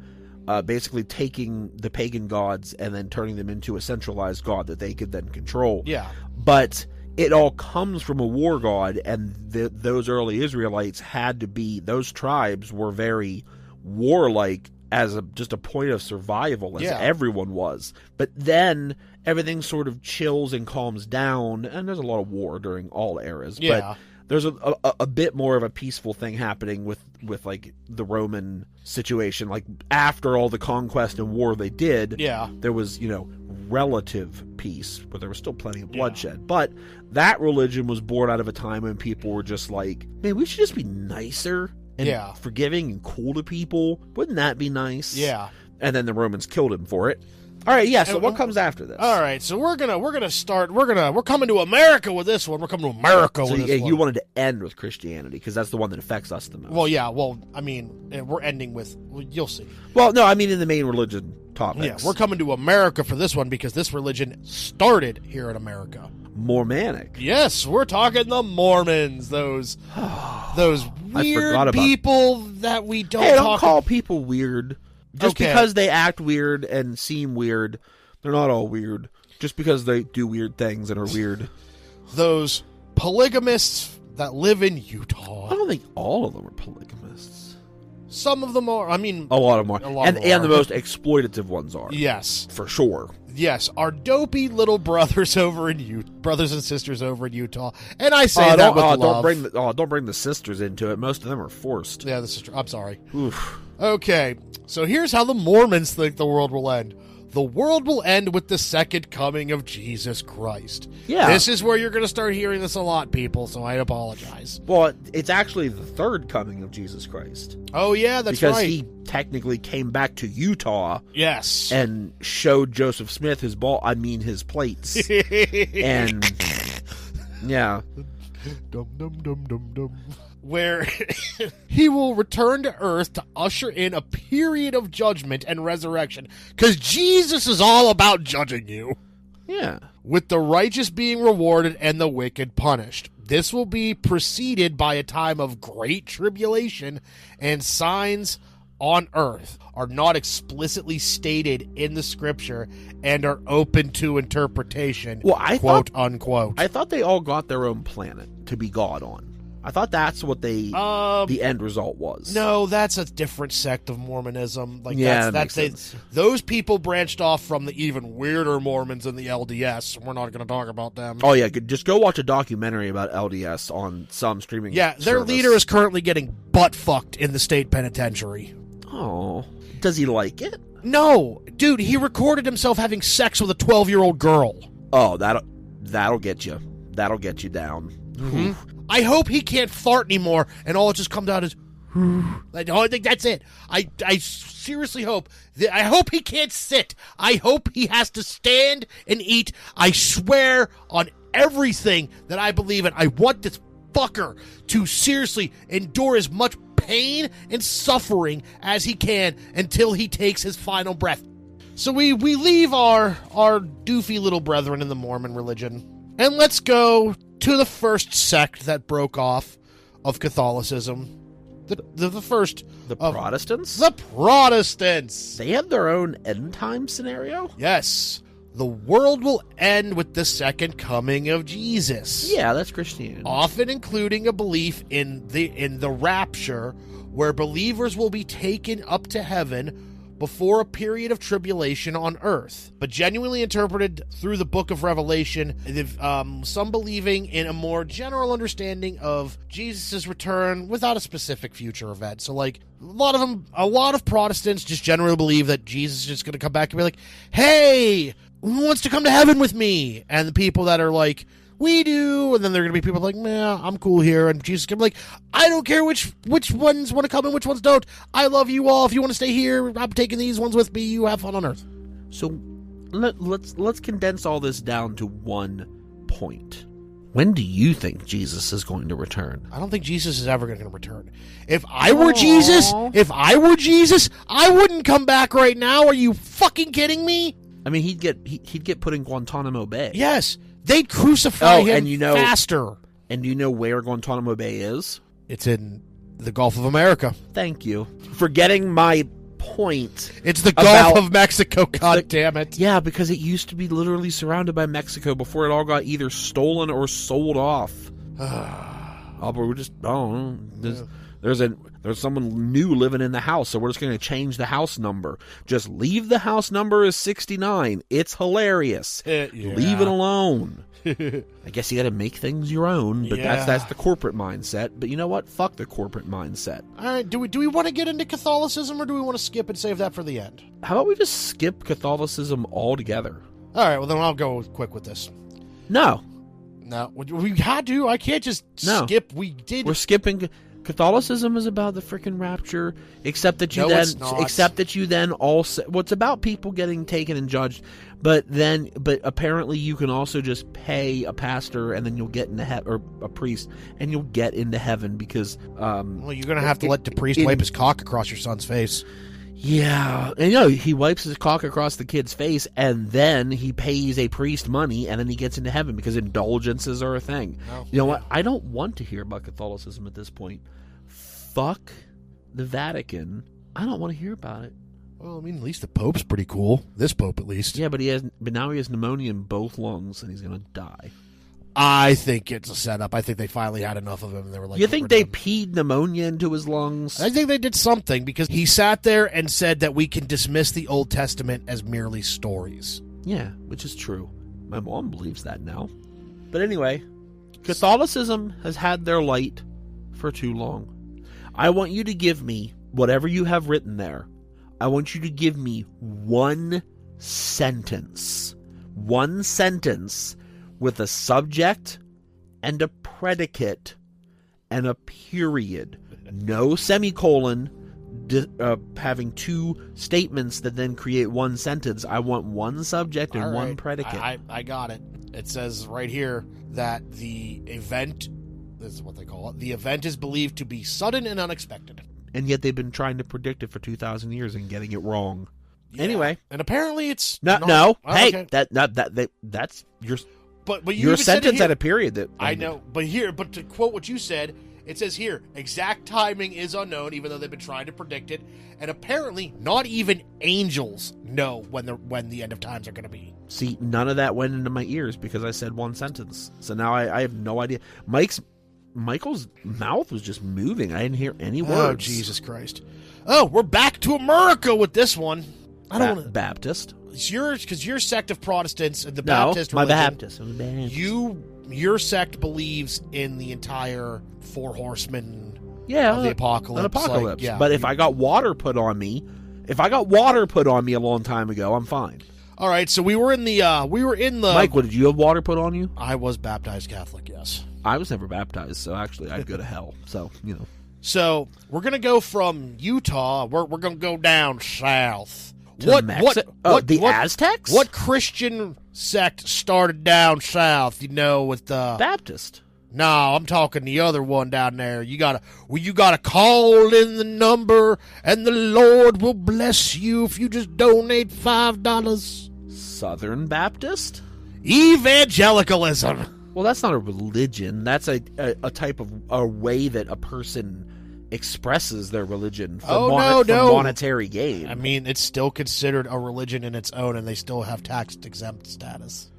Speaker 3: basically taking the pagan gods and then turning them into a centralized god that they could then control.
Speaker 2: Yeah.
Speaker 3: But it all comes from a war god, and those early Israelites those tribes were very warlike as just a point of survival, as everyone was. But then everything sort of chills and calms down, and there's a lot of war during all eras.
Speaker 2: Yeah.
Speaker 3: But there's a bit more of a peaceful thing happening with like the Roman situation. Like after all the conquest and war they did, there was, relative peace, but there was still plenty of bloodshed. But that religion was born out of a time when people were just like, man, we should just be nicer and forgiving and cool to people. Wouldn't that be nice?
Speaker 2: Yeah.
Speaker 3: And then the Romans killed him for it. All right, so what comes after this?
Speaker 2: All right, so we're coming to America with this one. We're coming to America with this one.
Speaker 3: You wanted to end with Christianity because that's the one that affects us the most.
Speaker 2: Well, yeah. Well, I mean, we're ending with. You'll see.
Speaker 3: Well, no, I mean in the main religion topics.
Speaker 2: Yeah, we're coming to America for this one because this religion started here in America.
Speaker 3: Mormonic.
Speaker 2: Yes, we're talking the Mormons. Those weird people that we don't.
Speaker 3: Hey, don't call people weird. Just because they act weird and seem weird, they're not all weird. Just because they do weird things and are weird.
Speaker 2: Those polygamists that live in Utah.
Speaker 3: I don't think all of them are polygamists.
Speaker 2: Some of them are. I mean,
Speaker 3: a lot of them are. And the most exploitative ones are.
Speaker 2: Yes.
Speaker 3: For sure.
Speaker 2: Yes, our dopey little brothers and sisters over in Utah. And I say that with love.
Speaker 3: Don't bring the sisters into it. Most of them are forced.
Speaker 2: Yeah, the sister. I'm sorry.
Speaker 3: Oof.
Speaker 2: Okay, so here's how the Mormons think the world will end. The world will end with the second coming of Jesus Christ.
Speaker 3: Yeah.
Speaker 2: This is where you're going to start hearing this a lot, people, so I apologize.
Speaker 3: Well, it's actually the third coming of Jesus Christ.
Speaker 2: Oh, yeah, that's
Speaker 3: because
Speaker 2: right.
Speaker 3: Because he technically came back to Utah.
Speaker 2: Yes.
Speaker 3: And showed Joseph Smith his plates. And, yeah.
Speaker 2: Dum, dum, dum, dum, dum. Where he will return to earth to usher in a period of judgment and resurrection. Because Jesus is all about judging you.
Speaker 3: Yeah.
Speaker 2: With the righteous being rewarded and the wicked punished. This will be preceded by a time of great tribulation, and signs on earth are not explicitly stated in the scripture and are open to interpretation, quote unquote.
Speaker 3: I thought they all got their own planet to be God on. I thought that's what the end result was.
Speaker 2: No, that's a different sect of Mormonism. Like
Speaker 3: that makes sense.
Speaker 2: Those people branched off from the even weirder Mormons in the LDS. We're not going to talk about them.
Speaker 3: Oh yeah, just go watch a documentary about LDS on some streaming.
Speaker 2: Yeah, their leader is currently getting butt fucked in the state penitentiary.
Speaker 3: Oh, does he like it?
Speaker 2: No, dude, he recorded himself having sex with a 12-year-old girl.
Speaker 3: Oh, that'll get you. That'll get you down.
Speaker 2: Mm-hmm. I hope he can't fart anymore, and all it just comes out is. I think that's it. I seriously hope. I hope he can't sit. I hope he has to stand and eat. I swear on everything that I believe in. I want this fucker to seriously endure as much pain and suffering as he can until he takes his final breath. So we leave our doofy little brethren in the Mormon religion, and let's go to the first sect that broke off of Catholicism. The first.
Speaker 3: The Protestants?
Speaker 2: The Protestants!
Speaker 3: They have their own end time scenario?
Speaker 2: Yes. The world will end with the second coming of Jesus.
Speaker 3: Yeah, that's Christianity.
Speaker 2: Often including a belief in the rapture, where believers will be taken up to heaven before a period of tribulation on earth, but genuinely interpreted through the book of Revelation, some believing in a more general understanding of Jesus' return without a specific future event. So like a lot of Protestants just generally believe that Jesus is just going to come back and be like, hey, who wants to come to heaven with me? And the people that are like, we do, and then there are going to be people like, nah, I'm cool here, and Jesus can be like, I don't care which ones want to come and which ones don't. I love you all. If you want to stay here, I'm taking these ones with me. You have fun on earth.
Speaker 3: So let's condense all this down to one point. When do you think Jesus is going to return?
Speaker 2: I don't think Jesus is ever going to return. If I were Jesus, I wouldn't come back right now. Are you fucking kidding me?
Speaker 3: I mean, he'd get put in Guantanamo Bay.
Speaker 2: Yes. They'd crucify him faster.
Speaker 3: And you know where Guantanamo Bay is?
Speaker 2: It's in the Gulf of America.
Speaker 3: Thank you for getting my point.
Speaker 2: It's the Gulf of Mexico, God damn it.
Speaker 3: Yeah, because it used to be literally surrounded by Mexico before it all got either stolen or sold off. There's someone new living in the house, so we're just going to change the house number. Just leave the house number as 69. It's hilarious. Leave it alone. I guess you got to make things your own, but that's the corporate mindset. But you know what? Fuck the corporate mindset.
Speaker 2: All right, do we want to get into Catholicism, or do we want to skip and save that for the end?
Speaker 3: How about we just skip Catholicism altogether?
Speaker 2: All right, well then I'll go quick with this.
Speaker 3: No,
Speaker 2: we had to. I can't just skip. We're
Speaker 3: skipping. Catholicism is about the freaking rapture, except that you then also, well, it's about people getting taken and judged, but apparently you can also just pay a pastor and then you'll get into heaven, or a priest, and you'll get into heaven because
Speaker 2: well, you're gonna have to let the priest wipe his cock across your son's face.
Speaker 3: Yeah, and he wipes his cock across the kid's face, and then he pays a priest money, and then he gets into heaven because indulgences are a thing. Oh, you know what? I don't want to hear about Catholicism at this point. Fuck the Vatican. I don't want to hear about it.
Speaker 2: Well, I mean, at least the Pope's pretty cool. This Pope, at least.
Speaker 3: Yeah, but now he has pneumonia in both lungs, and he's gonna die.
Speaker 2: I think it's a setup. I think they finally had enough of him. And they were like,
Speaker 3: you think they peed pneumonia into his lungs?
Speaker 2: I think they did something, because he sat there and said that we can dismiss the Old Testament as merely stories.
Speaker 3: Yeah, which is true. My mom believes that now. But anyway, Catholicism has had their light for too long. I want you to give me whatever you have written there. I want you to give me one sentence. One sentence with a subject and a predicate and a period. No semicolon having two statements that then create one sentence. I want one subject and one predicate.
Speaker 2: I got it. It says right here that the event, this is what they call it, the event is believed to be sudden and unexpected.
Speaker 3: And yet they've been trying to predict it for 2,000 years and getting it wrong. Yeah. Anyway.
Speaker 2: And apparently it's...
Speaker 3: No. Hey, okay. That's your...
Speaker 2: But
Speaker 3: your sentence had a period that
Speaker 2: I know, but to quote what you said, it says here, exact timing is unknown, even though they've been trying to predict it, and apparently not even angels know when the end of times are going to be.
Speaker 3: See, none of that went into my ears because I said one sentence, so now I have no idea. Michael's mouth was just moving. I didn't hear any words.
Speaker 2: Oh, Jesus Christ! Oh, we're back to America with this one. I don't want to
Speaker 3: Baptist.
Speaker 2: Because your sect of Protestants and the Baptist religion,
Speaker 3: Baptist. I'm Baptist.
Speaker 2: Your sect believes in the entire four horsemen
Speaker 3: of
Speaker 2: the apocalypse.
Speaker 3: Like, but if I got water put on me a long time ago, I'm fine.
Speaker 2: All right, so we were in the
Speaker 3: Mike, what, did you have water put on you?
Speaker 2: I was baptized Catholic, yes.
Speaker 3: I was never baptized, so actually I'd go to hell. So,
Speaker 2: So we're gonna go from Utah. We're gonna go down south.
Speaker 3: The Aztecs?
Speaker 2: What Christian sect started down south? With the
Speaker 3: Baptist.
Speaker 2: No, I'm talking the other one down there. You gotta call in the number, and the Lord will bless you if you just donate $5.
Speaker 3: Southern Baptist?
Speaker 2: Evangelicalism.
Speaker 3: Well, that's not a religion. That's a type of a way that a person expresses their religion for monetary gain.
Speaker 2: I mean, it's still considered a religion in its own, and they still have tax-exempt status.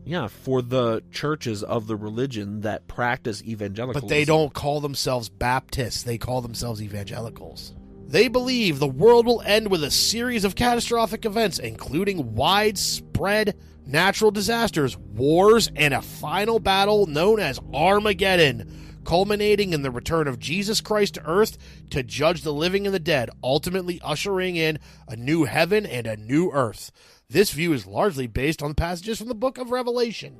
Speaker 3: Yeah, for the churches of the religion that practice evangelicalism.
Speaker 2: But they don't call themselves Baptists. They call themselves evangelicals. They believe the world will end with a series of catastrophic events, including widespread natural disasters, wars, and a final battle known as Armageddon, culminating in the return of Jesus Christ to earth to judge the living and the dead, ultimately ushering in a new heaven and a new earth. This view is largely based on passages from the book of Revelation.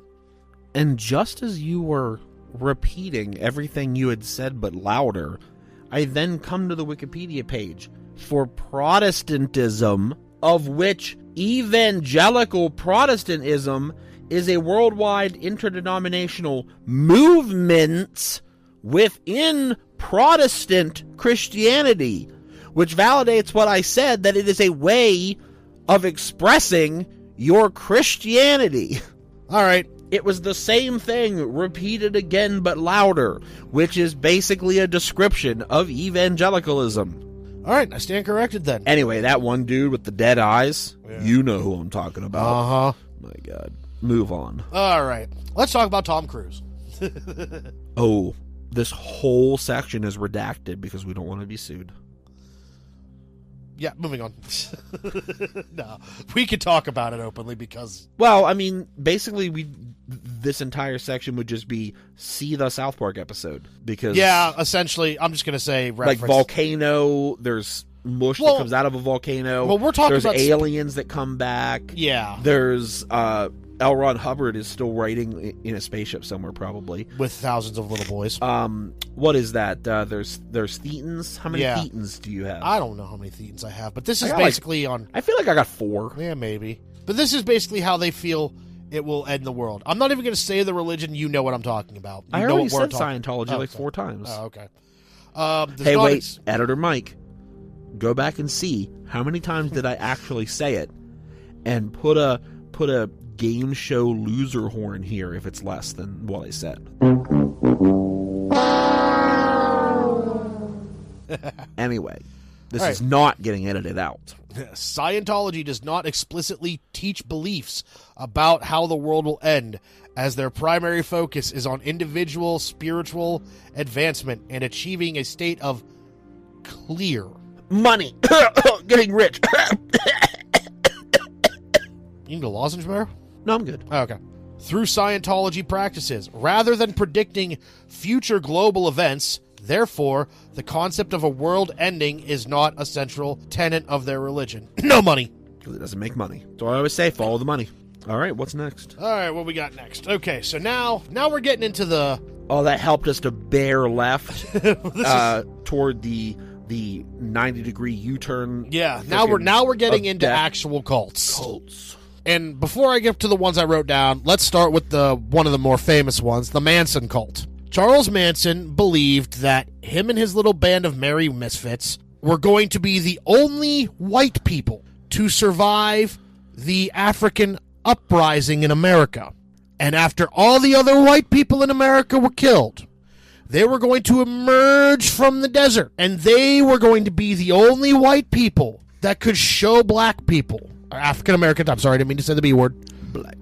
Speaker 3: And just as you were repeating everything you had said but louder, I then come to the Wikipedia page for Protestantism, of which evangelical Protestantism is a worldwide interdenominational movement within Protestant Christianity, which validates what I said, that it is a way of expressing your Christianity.
Speaker 2: All right.
Speaker 3: It was the same thing repeated again but louder, which is basically a description of evangelicalism.
Speaker 2: All right, I stand corrected then.
Speaker 3: Anyway, that one dude with the dead eyes, you know who I'm talking about.
Speaker 2: Uh-huh.
Speaker 3: My God. Move on.
Speaker 2: All right. Let's talk about Tom Cruise.
Speaker 3: Oh, This whole section is redacted because we don't want to be sued.
Speaker 2: Yeah, moving on. No, we could talk about it openly because...
Speaker 3: Well, I mean, basically, this entire section would just be see the South Park episode. Because...
Speaker 2: Yeah, essentially, I'm just going to say...
Speaker 3: Like volcano, there's mush that comes out of a volcano.
Speaker 2: Well, we're talking about...
Speaker 3: There's aliens that come back.
Speaker 2: Yeah.
Speaker 3: There's... L. Ron Hubbard is still writing in a spaceship somewhere, probably.
Speaker 2: With thousands of little boys.
Speaker 3: What is that? There's Thetans. How many Thetans do you have?
Speaker 2: I don't know how many Thetans I have, but this is basically on...
Speaker 3: I feel like I got 4.
Speaker 2: Yeah, maybe. But this is basically how they feel it will end the world. I'm not even going to say the religion. You know what I'm talking about.
Speaker 3: I already said Scientology 4 times.
Speaker 2: Oh, okay.
Speaker 3: Hey, wait. Editor Mike, go back and see how many times did I actually say it, and put a game show loser horn here if it's less than what I said. Anyway, this is not getting edited out.
Speaker 2: Scientology does not explicitly teach beliefs about how the world will end, as their primary focus is on individual spiritual advancement and achieving a state of clear
Speaker 3: money. Getting rich.
Speaker 2: You need a lozenge, Bear?
Speaker 3: No, I'm good.
Speaker 2: Okay. Through Scientology practices, rather than predicting future global events, therefore, the concept of a world ending is not a central tenet of their religion. No money.
Speaker 3: Because it doesn't make money. So I always say, follow the money. All right, what's next?
Speaker 2: All right, what we got next? Okay, so now we're getting into the...
Speaker 3: Oh, that helped us to bear left toward the 90-degree U-turn.
Speaker 2: Yeah, now we're getting into actual cults. And before I get to the ones I wrote down, let's start with one of the more famous ones, the Manson cult. Charles Manson believed that him and his little band of merry misfits were going to be the only white people to survive the African uprising in America. And after all the other white people in America were killed, they were going to emerge from the desert, and they were going to be the only white people that could show black people, African Americans, I'm sorry, I didn't mean to say the B word.
Speaker 3: Black.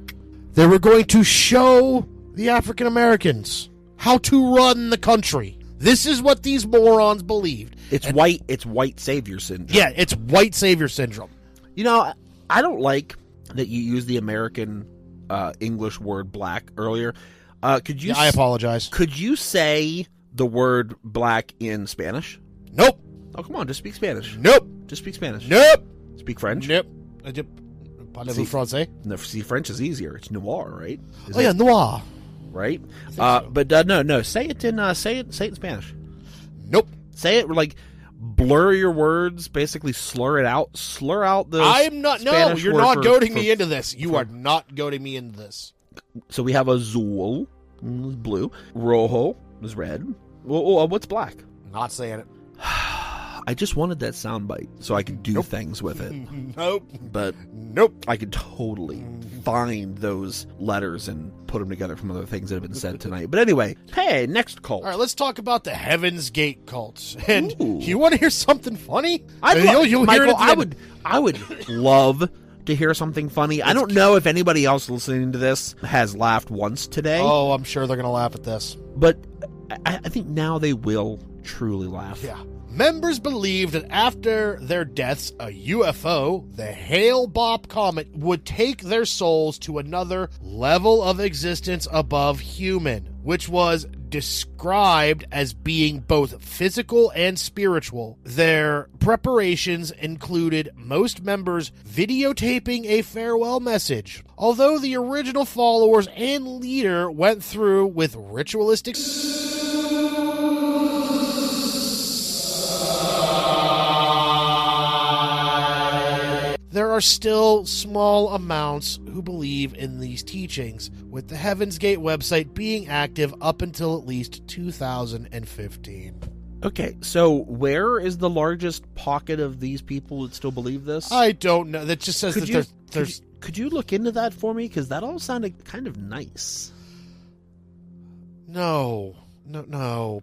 Speaker 2: They were going to show the African Americans how to run the country. This is what these morons believed.
Speaker 3: It's white savior syndrome.
Speaker 2: Yeah, it's white savior syndrome.
Speaker 3: You know, I don't like that you use the American English word black earlier. Could you?
Speaker 2: Yeah, I apologize.
Speaker 3: Could you say the word black in Spanish?
Speaker 2: Nope.
Speaker 3: Oh, come on, just speak Spanish.
Speaker 2: Nope.
Speaker 3: Just speak Spanish.
Speaker 2: Nope.
Speaker 3: Speak French.
Speaker 2: Nope. Parlez-vous français?
Speaker 3: No, see, French is easier. It's noir, right?
Speaker 2: Yeah, noir.
Speaker 3: Right?
Speaker 2: So.
Speaker 3: But no. Say it in Spanish.
Speaker 2: Nope.
Speaker 3: Say it like blur your words. Basically, slur it out. Slur out the.
Speaker 2: I'm not.
Speaker 3: Spanish
Speaker 2: no, you're
Speaker 3: word
Speaker 2: not goading me into this. You are not goading me into this.
Speaker 3: So we have azul, blue. Rojo is red. Well, what's black?
Speaker 2: Not saying it.
Speaker 3: I just wanted that soundbite so I could do things with it.
Speaker 2: Nope.
Speaker 3: But
Speaker 2: nope.
Speaker 3: I could totally find those letters and put them together from other things that have been said tonight. But anyway, hey, next cult.
Speaker 2: All right, let's talk about the Heaven's Gate cults. And you want to hear something funny?
Speaker 3: Michael, I would love to hear something funny. I don't know if anybody else listening to this has laughed once today.
Speaker 2: Oh, I'm sure they're going to laugh at this.
Speaker 3: But I think now they will truly laugh.
Speaker 2: Yeah. Members believe that after their deaths, a UFO, the Hale-Bopp comet, would take their souls to another level of existence above human, which was described as being both physical and spiritual. Their preparations included most members videotaping a farewell message. Although the original followers and leader went through with ritualistic... There are still small amounts who believe in these teachings, with the Heaven's Gate website being active up until at least 2015.
Speaker 3: Okay, so where is the largest pocket of these people that still believe this?
Speaker 2: I don't know. That just says there's...
Speaker 3: Could you look into that for me? Because that all sounded kind of nice.
Speaker 2: No,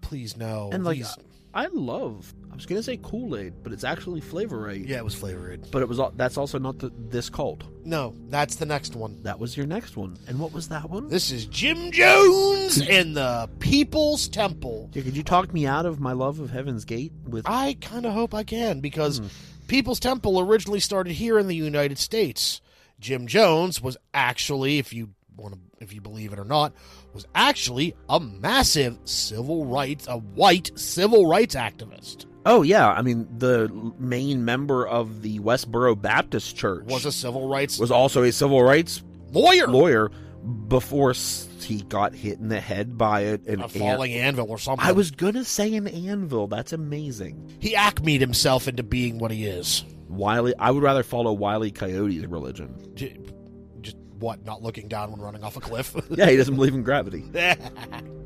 Speaker 2: please no.
Speaker 3: And
Speaker 2: please.
Speaker 3: I was going to say Kool-Aid, but it's actually Flavor Aid.
Speaker 2: Yeah, it was Flavor Aid.
Speaker 3: But that's also not this cult.
Speaker 2: No, that's the next one.
Speaker 3: That was your next one. And what was that one?
Speaker 2: This is Jim Jones and the People's Temple.
Speaker 3: Yeah, could you talk me out of my love of Heaven's Gate?
Speaker 2: I kind of hope I can, because People's Temple originally started here in the United States. Jim Jones was actually, if you believe it or not, was actually a massive white civil rights activist.
Speaker 3: Oh, yeah. I mean, the main member of the Westboro Baptist Church
Speaker 2: Was
Speaker 3: also a civil rights
Speaker 2: lawyer
Speaker 3: before he got hit in the head by a
Speaker 2: falling anvil or something.
Speaker 3: I was going to say an anvil. That's amazing.
Speaker 2: He acmeed himself into being what he is.
Speaker 3: I would rather follow Wile E. Coyote's religion.
Speaker 2: Just what? Not looking down when running off a cliff?
Speaker 3: Yeah, he doesn't believe in gravity.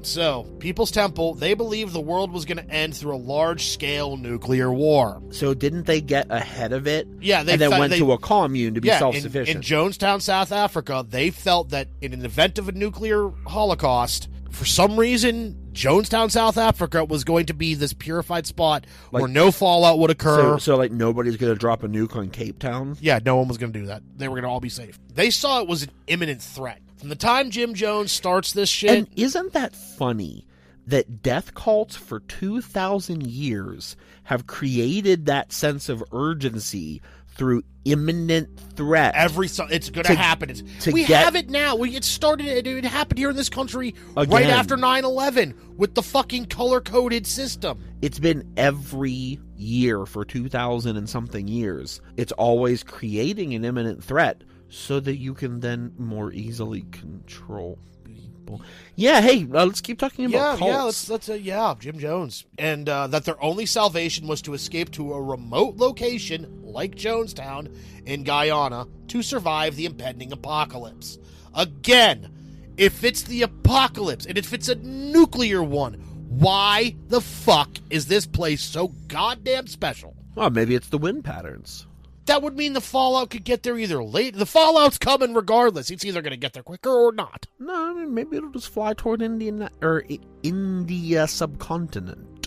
Speaker 2: So, People's Temple, they believed the world was going to end through a large-scale nuclear war.
Speaker 3: So didn't they get ahead of it?
Speaker 2: Yeah,
Speaker 3: and then went to a commune to be self-sufficient.
Speaker 2: In Jonestown, South Africa, they felt that in an event of a nuclear holocaust, for some reason, Jonestown, South Africa was going to be this purified spot where no fallout would occur.
Speaker 3: So like, nobody's going to drop a nuke on Cape Town?
Speaker 2: Yeah, no one was going to do that. They were going to all be safe. They saw it was an imminent threat. From the time Jim Jones starts this shit...
Speaker 3: And isn't that funny that death cults for 2,000 years have created that sense of urgency through imminent threat?
Speaker 2: It's going to happen. We have it now. It started. It happened here in this country right after 9/11 with the fucking color-coded system.
Speaker 3: It's been every year for 2,000 and something years. It's always creating an imminent threat so that you can then more easily control people. Yeah, hey, let's keep talking about cults.
Speaker 2: Let's Jim Jones. And that their only salvation was to escape to a remote location like Jonestown in Guyana to survive the impending apocalypse. Again, if it's the apocalypse and if it's a nuclear one, why the fuck is this place so goddamn special?
Speaker 3: Well, maybe it's the wind patterns.
Speaker 2: That would mean the fallout could get there either late. The fallout's coming regardless. It's either going to get there quicker or not.
Speaker 3: No, I mean, maybe it'll just fly toward India subcontinent.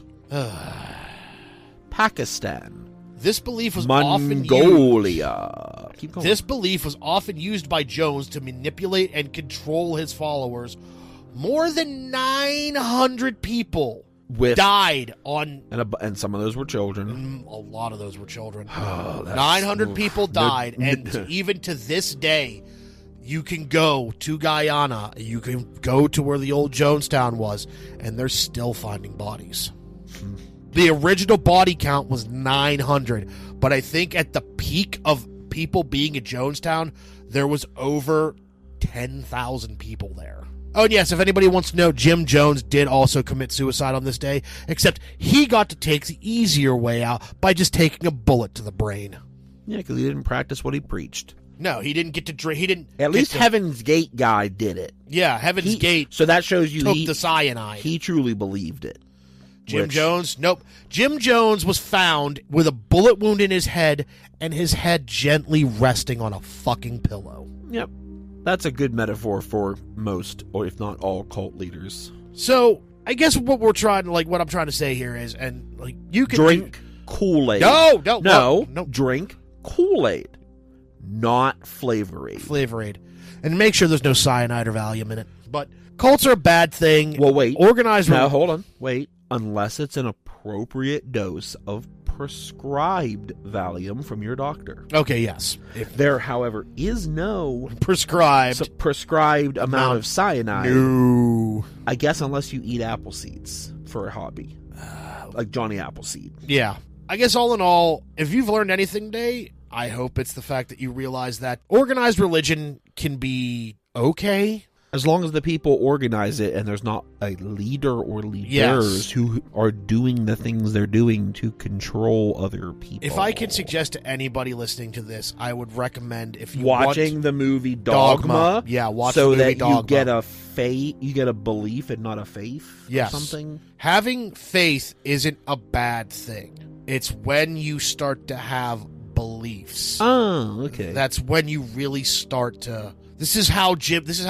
Speaker 3: Pakistan.
Speaker 2: This belief was
Speaker 3: Mongolia.
Speaker 2: often used. Keep going. This belief was often used by Jones to manipulate and control his followers. More than 900 people died on...
Speaker 3: And some of those were children.
Speaker 2: A lot of those were children.
Speaker 3: 900
Speaker 2: people died, and even to this day, you can go to Guyana, you can go to where the old Jonestown was, and they're still finding bodies. The original body count was 900, but I think at the peak of people being at Jonestown, there was over 10,000 people there. Oh, and yes, if anybody wants to know, Jim Jones did also commit suicide on this day, except he got to take the easier way out by just taking a bullet to the brain.
Speaker 3: Yeah, because he didn't practice what he preached.
Speaker 2: No, he didn't get to drink. He didn't.
Speaker 3: At least Heaven's Gate guy did it.
Speaker 2: Yeah, Heaven's Gate.
Speaker 3: So that shows you
Speaker 2: took the cyanide.
Speaker 3: He truly believed it.
Speaker 2: Jim Jones? Nope. Jim Jones was found with a bullet wound in his head and his head gently resting on a fucking pillow.
Speaker 3: Yep. That's a good metaphor for most, or if not all, cult leaders.
Speaker 2: So, I guess what I'm trying to say here is, and like, you can
Speaker 3: drink Kool-Aid.
Speaker 2: No.
Speaker 3: Drink Kool-Aid, not Flavor Aid.
Speaker 2: Flavor Aid. And make sure there's no cyanide or Valium in it. But cults are a bad thing.
Speaker 3: Well, wait.
Speaker 2: Now,
Speaker 3: hold on. Wait. Unless it's an appropriate dose of prescribed Valium from your doctor.
Speaker 2: Okay, yes.
Speaker 3: There, however, is no
Speaker 2: prescribed
Speaker 3: amount of cyanide.
Speaker 2: No.
Speaker 3: I guess unless you eat apple seeds for a hobby. Like Johnny Appleseed.
Speaker 2: Yeah. I guess all in all, if you've learned anything today, I hope it's the fact that you realize that organized religion can be okay.
Speaker 3: As long as the people organize it and there's not a leader or leaders who are doing the things they're doing to control other people.
Speaker 2: If I can suggest to anybody listening to this, I would recommend if you
Speaker 3: watching the movie Dogma.
Speaker 2: Yeah, watch
Speaker 3: so
Speaker 2: the movie
Speaker 3: that
Speaker 2: Dogma.
Speaker 3: you get a belief and not a faith.
Speaker 2: Yes.
Speaker 3: Or something.
Speaker 2: Having faith isn't a bad thing. It's when you start to have beliefs.
Speaker 3: Oh, okay.
Speaker 2: That's when you really start to. This is how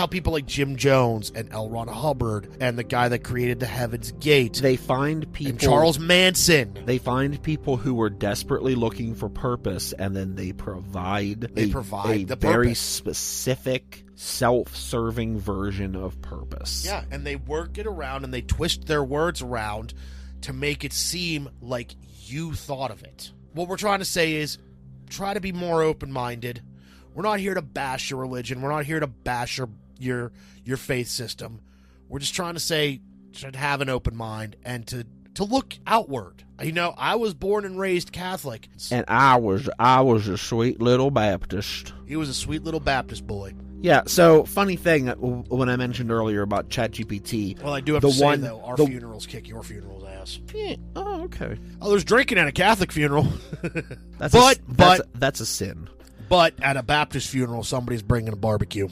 Speaker 2: people like Jim Jones and L. Ron Hubbard and the guy that created the Heaven's Gate.
Speaker 3: They find people.
Speaker 2: And Charles Manson.
Speaker 3: They find people who were desperately looking for purpose, and then they provide a
Speaker 2: the
Speaker 3: very
Speaker 2: purpose.
Speaker 3: specific, self-serving version of purpose.
Speaker 2: Yeah, and they work it around and they twist their words around to make it seem like you thought of it. What we're trying to say is, try to be more open-minded. We're not here to bash your religion. We're not here to bash your faith system. We're just trying to say, should have an open mind and to look outward. You know, I was born and raised Catholic,
Speaker 3: And I was a sweet little Baptist.
Speaker 2: He was a sweet little Baptist boy.
Speaker 3: Yeah, so funny thing, when I mentioned earlier about ChatGPT.
Speaker 2: Well, I do have to say, though, our funerals kick your funeral's ass.
Speaker 3: Yeah, oh, okay.
Speaker 2: Oh, there's drinking at a Catholic funeral.
Speaker 3: That's a sin.
Speaker 2: But at a Baptist funeral, somebody's bringing a barbecue.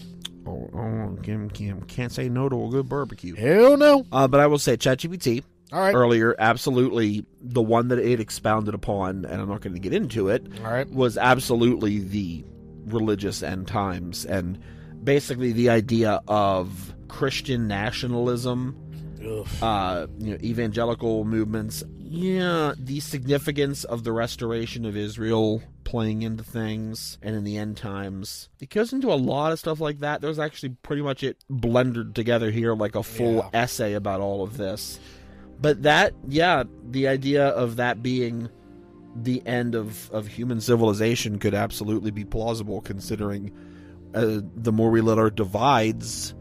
Speaker 3: Oh, can't say no to a good barbecue.
Speaker 2: Hell no.
Speaker 3: But I will say ChatGPT.
Speaker 2: All right.
Speaker 3: Earlier, absolutely the one that it expounded upon, and I'm not going to get into it,
Speaker 2: all right,
Speaker 3: was absolutely the religious end times, and basically the idea of Christian nationalism, evangelical movements, the significance of the restoration of Israel playing into things, and in the end times. It goes into a lot of stuff like that. There's actually pretty much it blended together here, like a full essay about all of this. But that, the idea of that being the end of human civilization could absolutely be plausible, considering the more we let our divides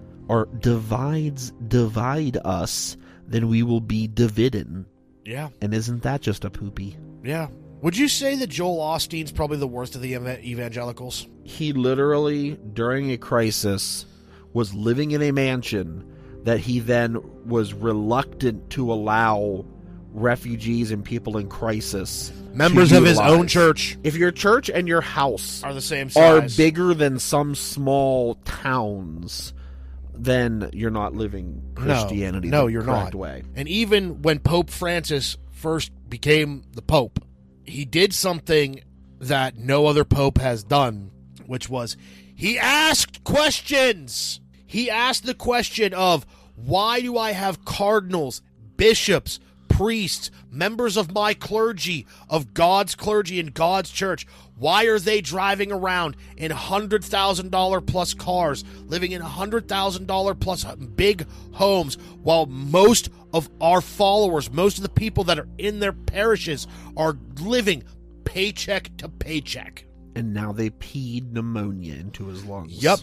Speaker 3: divide us, then we will be divided.
Speaker 2: Yeah.
Speaker 3: And isn't that just a poopy?
Speaker 2: Yeah. Would you say that Joel Osteen's probably the worst of the evangelicals?
Speaker 3: He literally, during a crisis, was living in a mansion that he then was reluctant to allow refugees and people in crisis,
Speaker 2: members of his own church.
Speaker 3: If your church and your house
Speaker 2: are the same size,
Speaker 3: are bigger than some small towns, then you're not living Christianity the correct way.
Speaker 2: And even when Pope Francis first became the Pope, he did something that no other Pope has done, which was he asked questions. He asked the question of, why do I have cardinals, bishops, priests, members of my clergy, of God's clergy in God's church, why are they driving around in $100,000 plus cars, living in $100,000 plus big homes, while most of our followers, most of the people that are in their parishes are living paycheck to paycheck?
Speaker 3: And now they peed pneumonia into his lungs.
Speaker 2: Yep.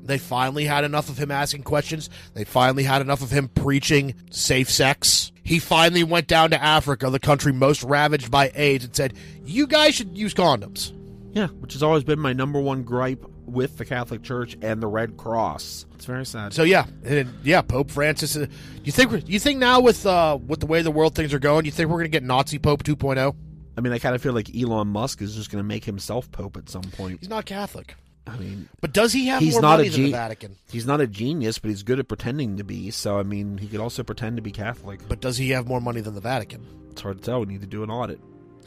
Speaker 2: They finally had enough of him asking questions. They finally had enough of him preaching safe sex. He finally went down to Africa, the country most ravaged by AIDS, and said, you guys should use condoms.
Speaker 3: Yeah, which has always been my number one gripe with the Catholic Church and the Red Cross. It's very sad.
Speaker 2: So Pope Francis. You think now with the way the world things are going, you think we're going to get Nazi Pope 2.0?
Speaker 3: I mean, I kind of feel like Elon Musk is just going to make himself Pope at some point.
Speaker 2: He's not Catholic.
Speaker 3: I mean,
Speaker 2: but does he have more money than the Vatican?
Speaker 3: He's not a genius, but he's good at pretending to be. So, I mean, he could also pretend to be Catholic.
Speaker 2: But does he have more money than the Vatican?
Speaker 3: It's hard to tell. We need to do an audit.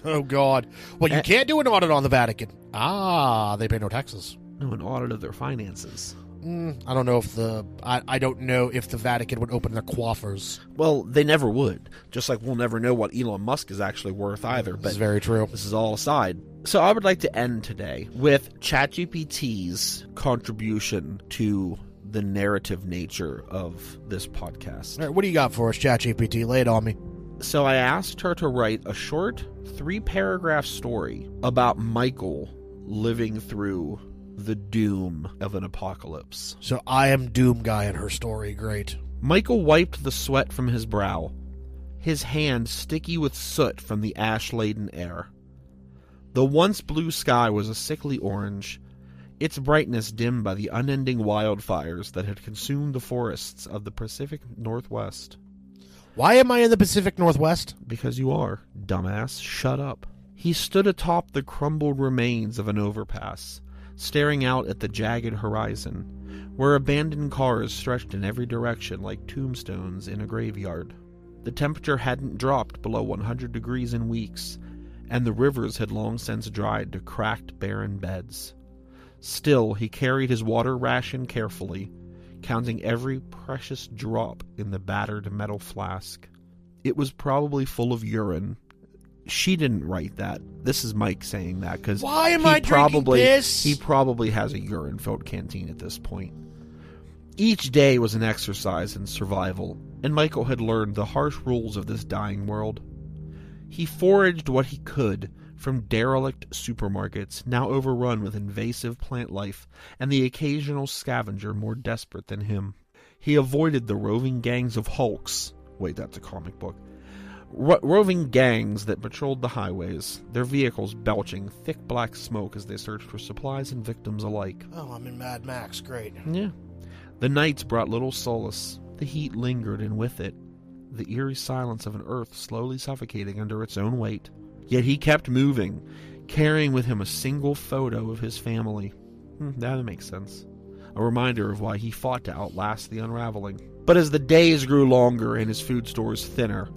Speaker 2: Oh, God. Well, you can't do an audit on the Vatican. They pay no taxes.
Speaker 3: No, an audit of their finances.
Speaker 2: I don't know if I don't know if the Vatican would open their coffers.
Speaker 3: Well, they never would. Just like we'll never know what Elon Musk is actually worth either. But
Speaker 2: this is very true.
Speaker 3: This is all aside. So I would like to end today with ChatGPT's contribution to the narrative nature of this podcast.
Speaker 2: All right, what do you got for us, ChatGPT? Lay it on me.
Speaker 3: So I asked her to write a short 3-paragraph story about Michael living through the doom of an apocalypse.
Speaker 2: So I am Doom Guy in her story. Great.
Speaker 3: Michael wiped the sweat from his brow, his hand sticky with soot from the ash-laden air. The once blue sky was a sickly orange, its brightness dimmed by the unending wildfires that had consumed the forests of the Pacific Northwest.
Speaker 2: Why am I in the Pacific Northwest?
Speaker 3: Because you are, dumbass. Shut up. He stood atop the crumbled remains of an overpass, staring out at the jagged horizon, where abandoned cars stretched in every direction like tombstones in a graveyard. The temperature hadn't dropped below 100 degrees in weeks, and the rivers had long since dried to cracked, barren beds. Still, he carried his water ration carefully, counting every precious drop in the battered metal flask. It was probably full of urine. She didn't write that. This is Mike saying that, because
Speaker 2: why am I drinking piss?
Speaker 3: He probably has a urine-filled canteen at this point. Each day was an exercise in survival, and Michael had learned the harsh rules of this dying world. He foraged what he could from derelict supermarkets now overrun with invasive plant life and the occasional scavenger more desperate than him. He avoided the roving gangs of hulks. Wait, that's a comic book. Roving gangs that patrolled the highways, their vehicles belching thick black smoke as they searched for supplies and victims alike.
Speaker 2: Oh, I'm in Mad Max. Great.
Speaker 3: Yeah. The nights brought little solace. The heat lingered, and with it, the eerie silence of an earth slowly suffocating under its own weight. Yet he kept moving, carrying with him a single photo of his family. That makes sense. A reminder of why he fought to outlast the unraveling. But as the days grew longer and his food stores thinner,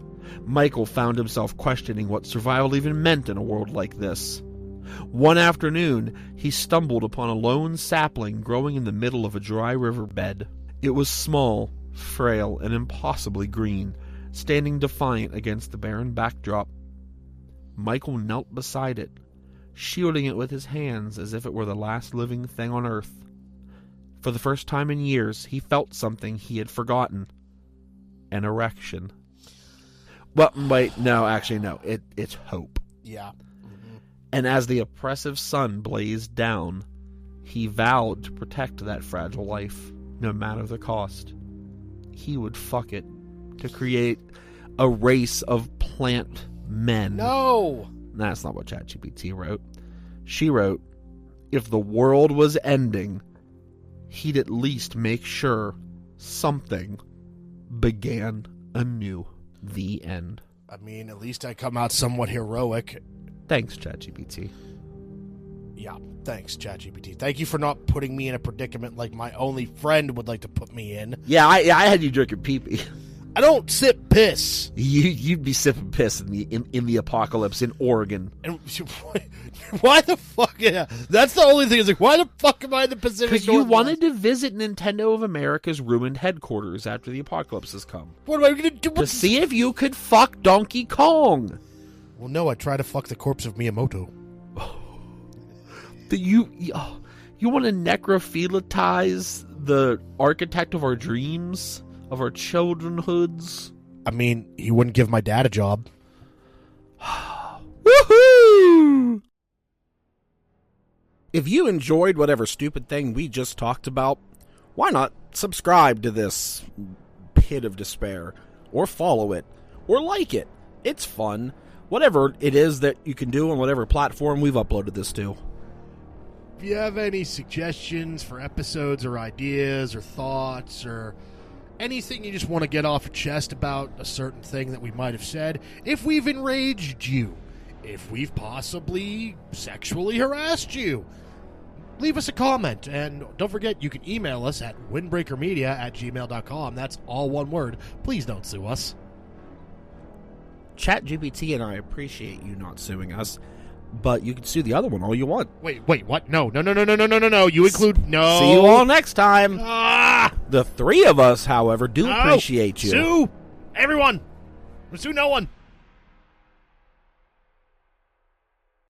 Speaker 3: Michael found himself questioning what survival even meant in a world like this. One afternoon, he stumbled upon a lone sapling growing in the middle of a dry riverbed. It was small, frail, and impossibly green, standing defiant against the barren backdrop. Michael knelt beside it, shielding it with his hands as if it were the last living thing on earth. For the first time in years, he felt something he had forgotten. An erection. Well, wait, no, actually, no. It's hope.
Speaker 2: Yeah.
Speaker 3: And as the oppressive sun blazed down, he vowed to protect that fragile life, no matter the cost. He would fuck it to create a race of plant men.
Speaker 2: No!
Speaker 3: That's not what ChatGPT wrote. She wrote, if the world was ending, he'd at least make sure something began anew. The end.
Speaker 2: I mean, at least I come out somewhat heroic.
Speaker 3: Thanks, ChatGPT.
Speaker 2: Yeah, thanks, ChatGPT. Thank you for not putting me in a predicament like my only friend would like to put me in.
Speaker 3: Yeah, I had you drinking pee-pee.
Speaker 2: I don't sip piss.
Speaker 3: You'd be sipping piss in the apocalypse in Oregon.
Speaker 2: And why the fuck? Yeah, that's the only thing. Is like, why the fuck am I in the Pacific
Speaker 3: Because you
Speaker 2: Northwest?
Speaker 3: wanted to visit Nintendo of America's ruined headquarters after the apocalypse has come.
Speaker 2: What am I going to do?
Speaker 3: To see if you could fuck Donkey Kong.
Speaker 2: Well, no, I try to fuck the corpse of Miyamoto.
Speaker 3: You want to necrophilitize the architect of our dreams, of our childrenhoods?
Speaker 2: I mean, he wouldn't give my dad a job.
Speaker 3: Woohoo!
Speaker 4: If you enjoyed whatever stupid thing we just talked about, why not subscribe to this pit of despair, or follow it, or like it? It's fun. Whatever it is that you can do on whatever platform we've uploaded this to.
Speaker 2: If you have any suggestions for episodes or ideas or thoughts or anything you just want to get off your chest about a certain thing that we might have said, if we've enraged you, if we've possibly sexually harassed you, leave us a comment. And don't forget, you can email us at windbreakermedia@gmail.com. That's all one word. Please don't sue us.
Speaker 4: ChatGPT and I appreciate you not suing us, but you can sue the other one all you want.
Speaker 2: Wait, what? No. You include... No.
Speaker 4: See you all next time.
Speaker 2: Ah!
Speaker 4: The three of us, however, do appreciate you.
Speaker 2: Sue everyone. Sue no one.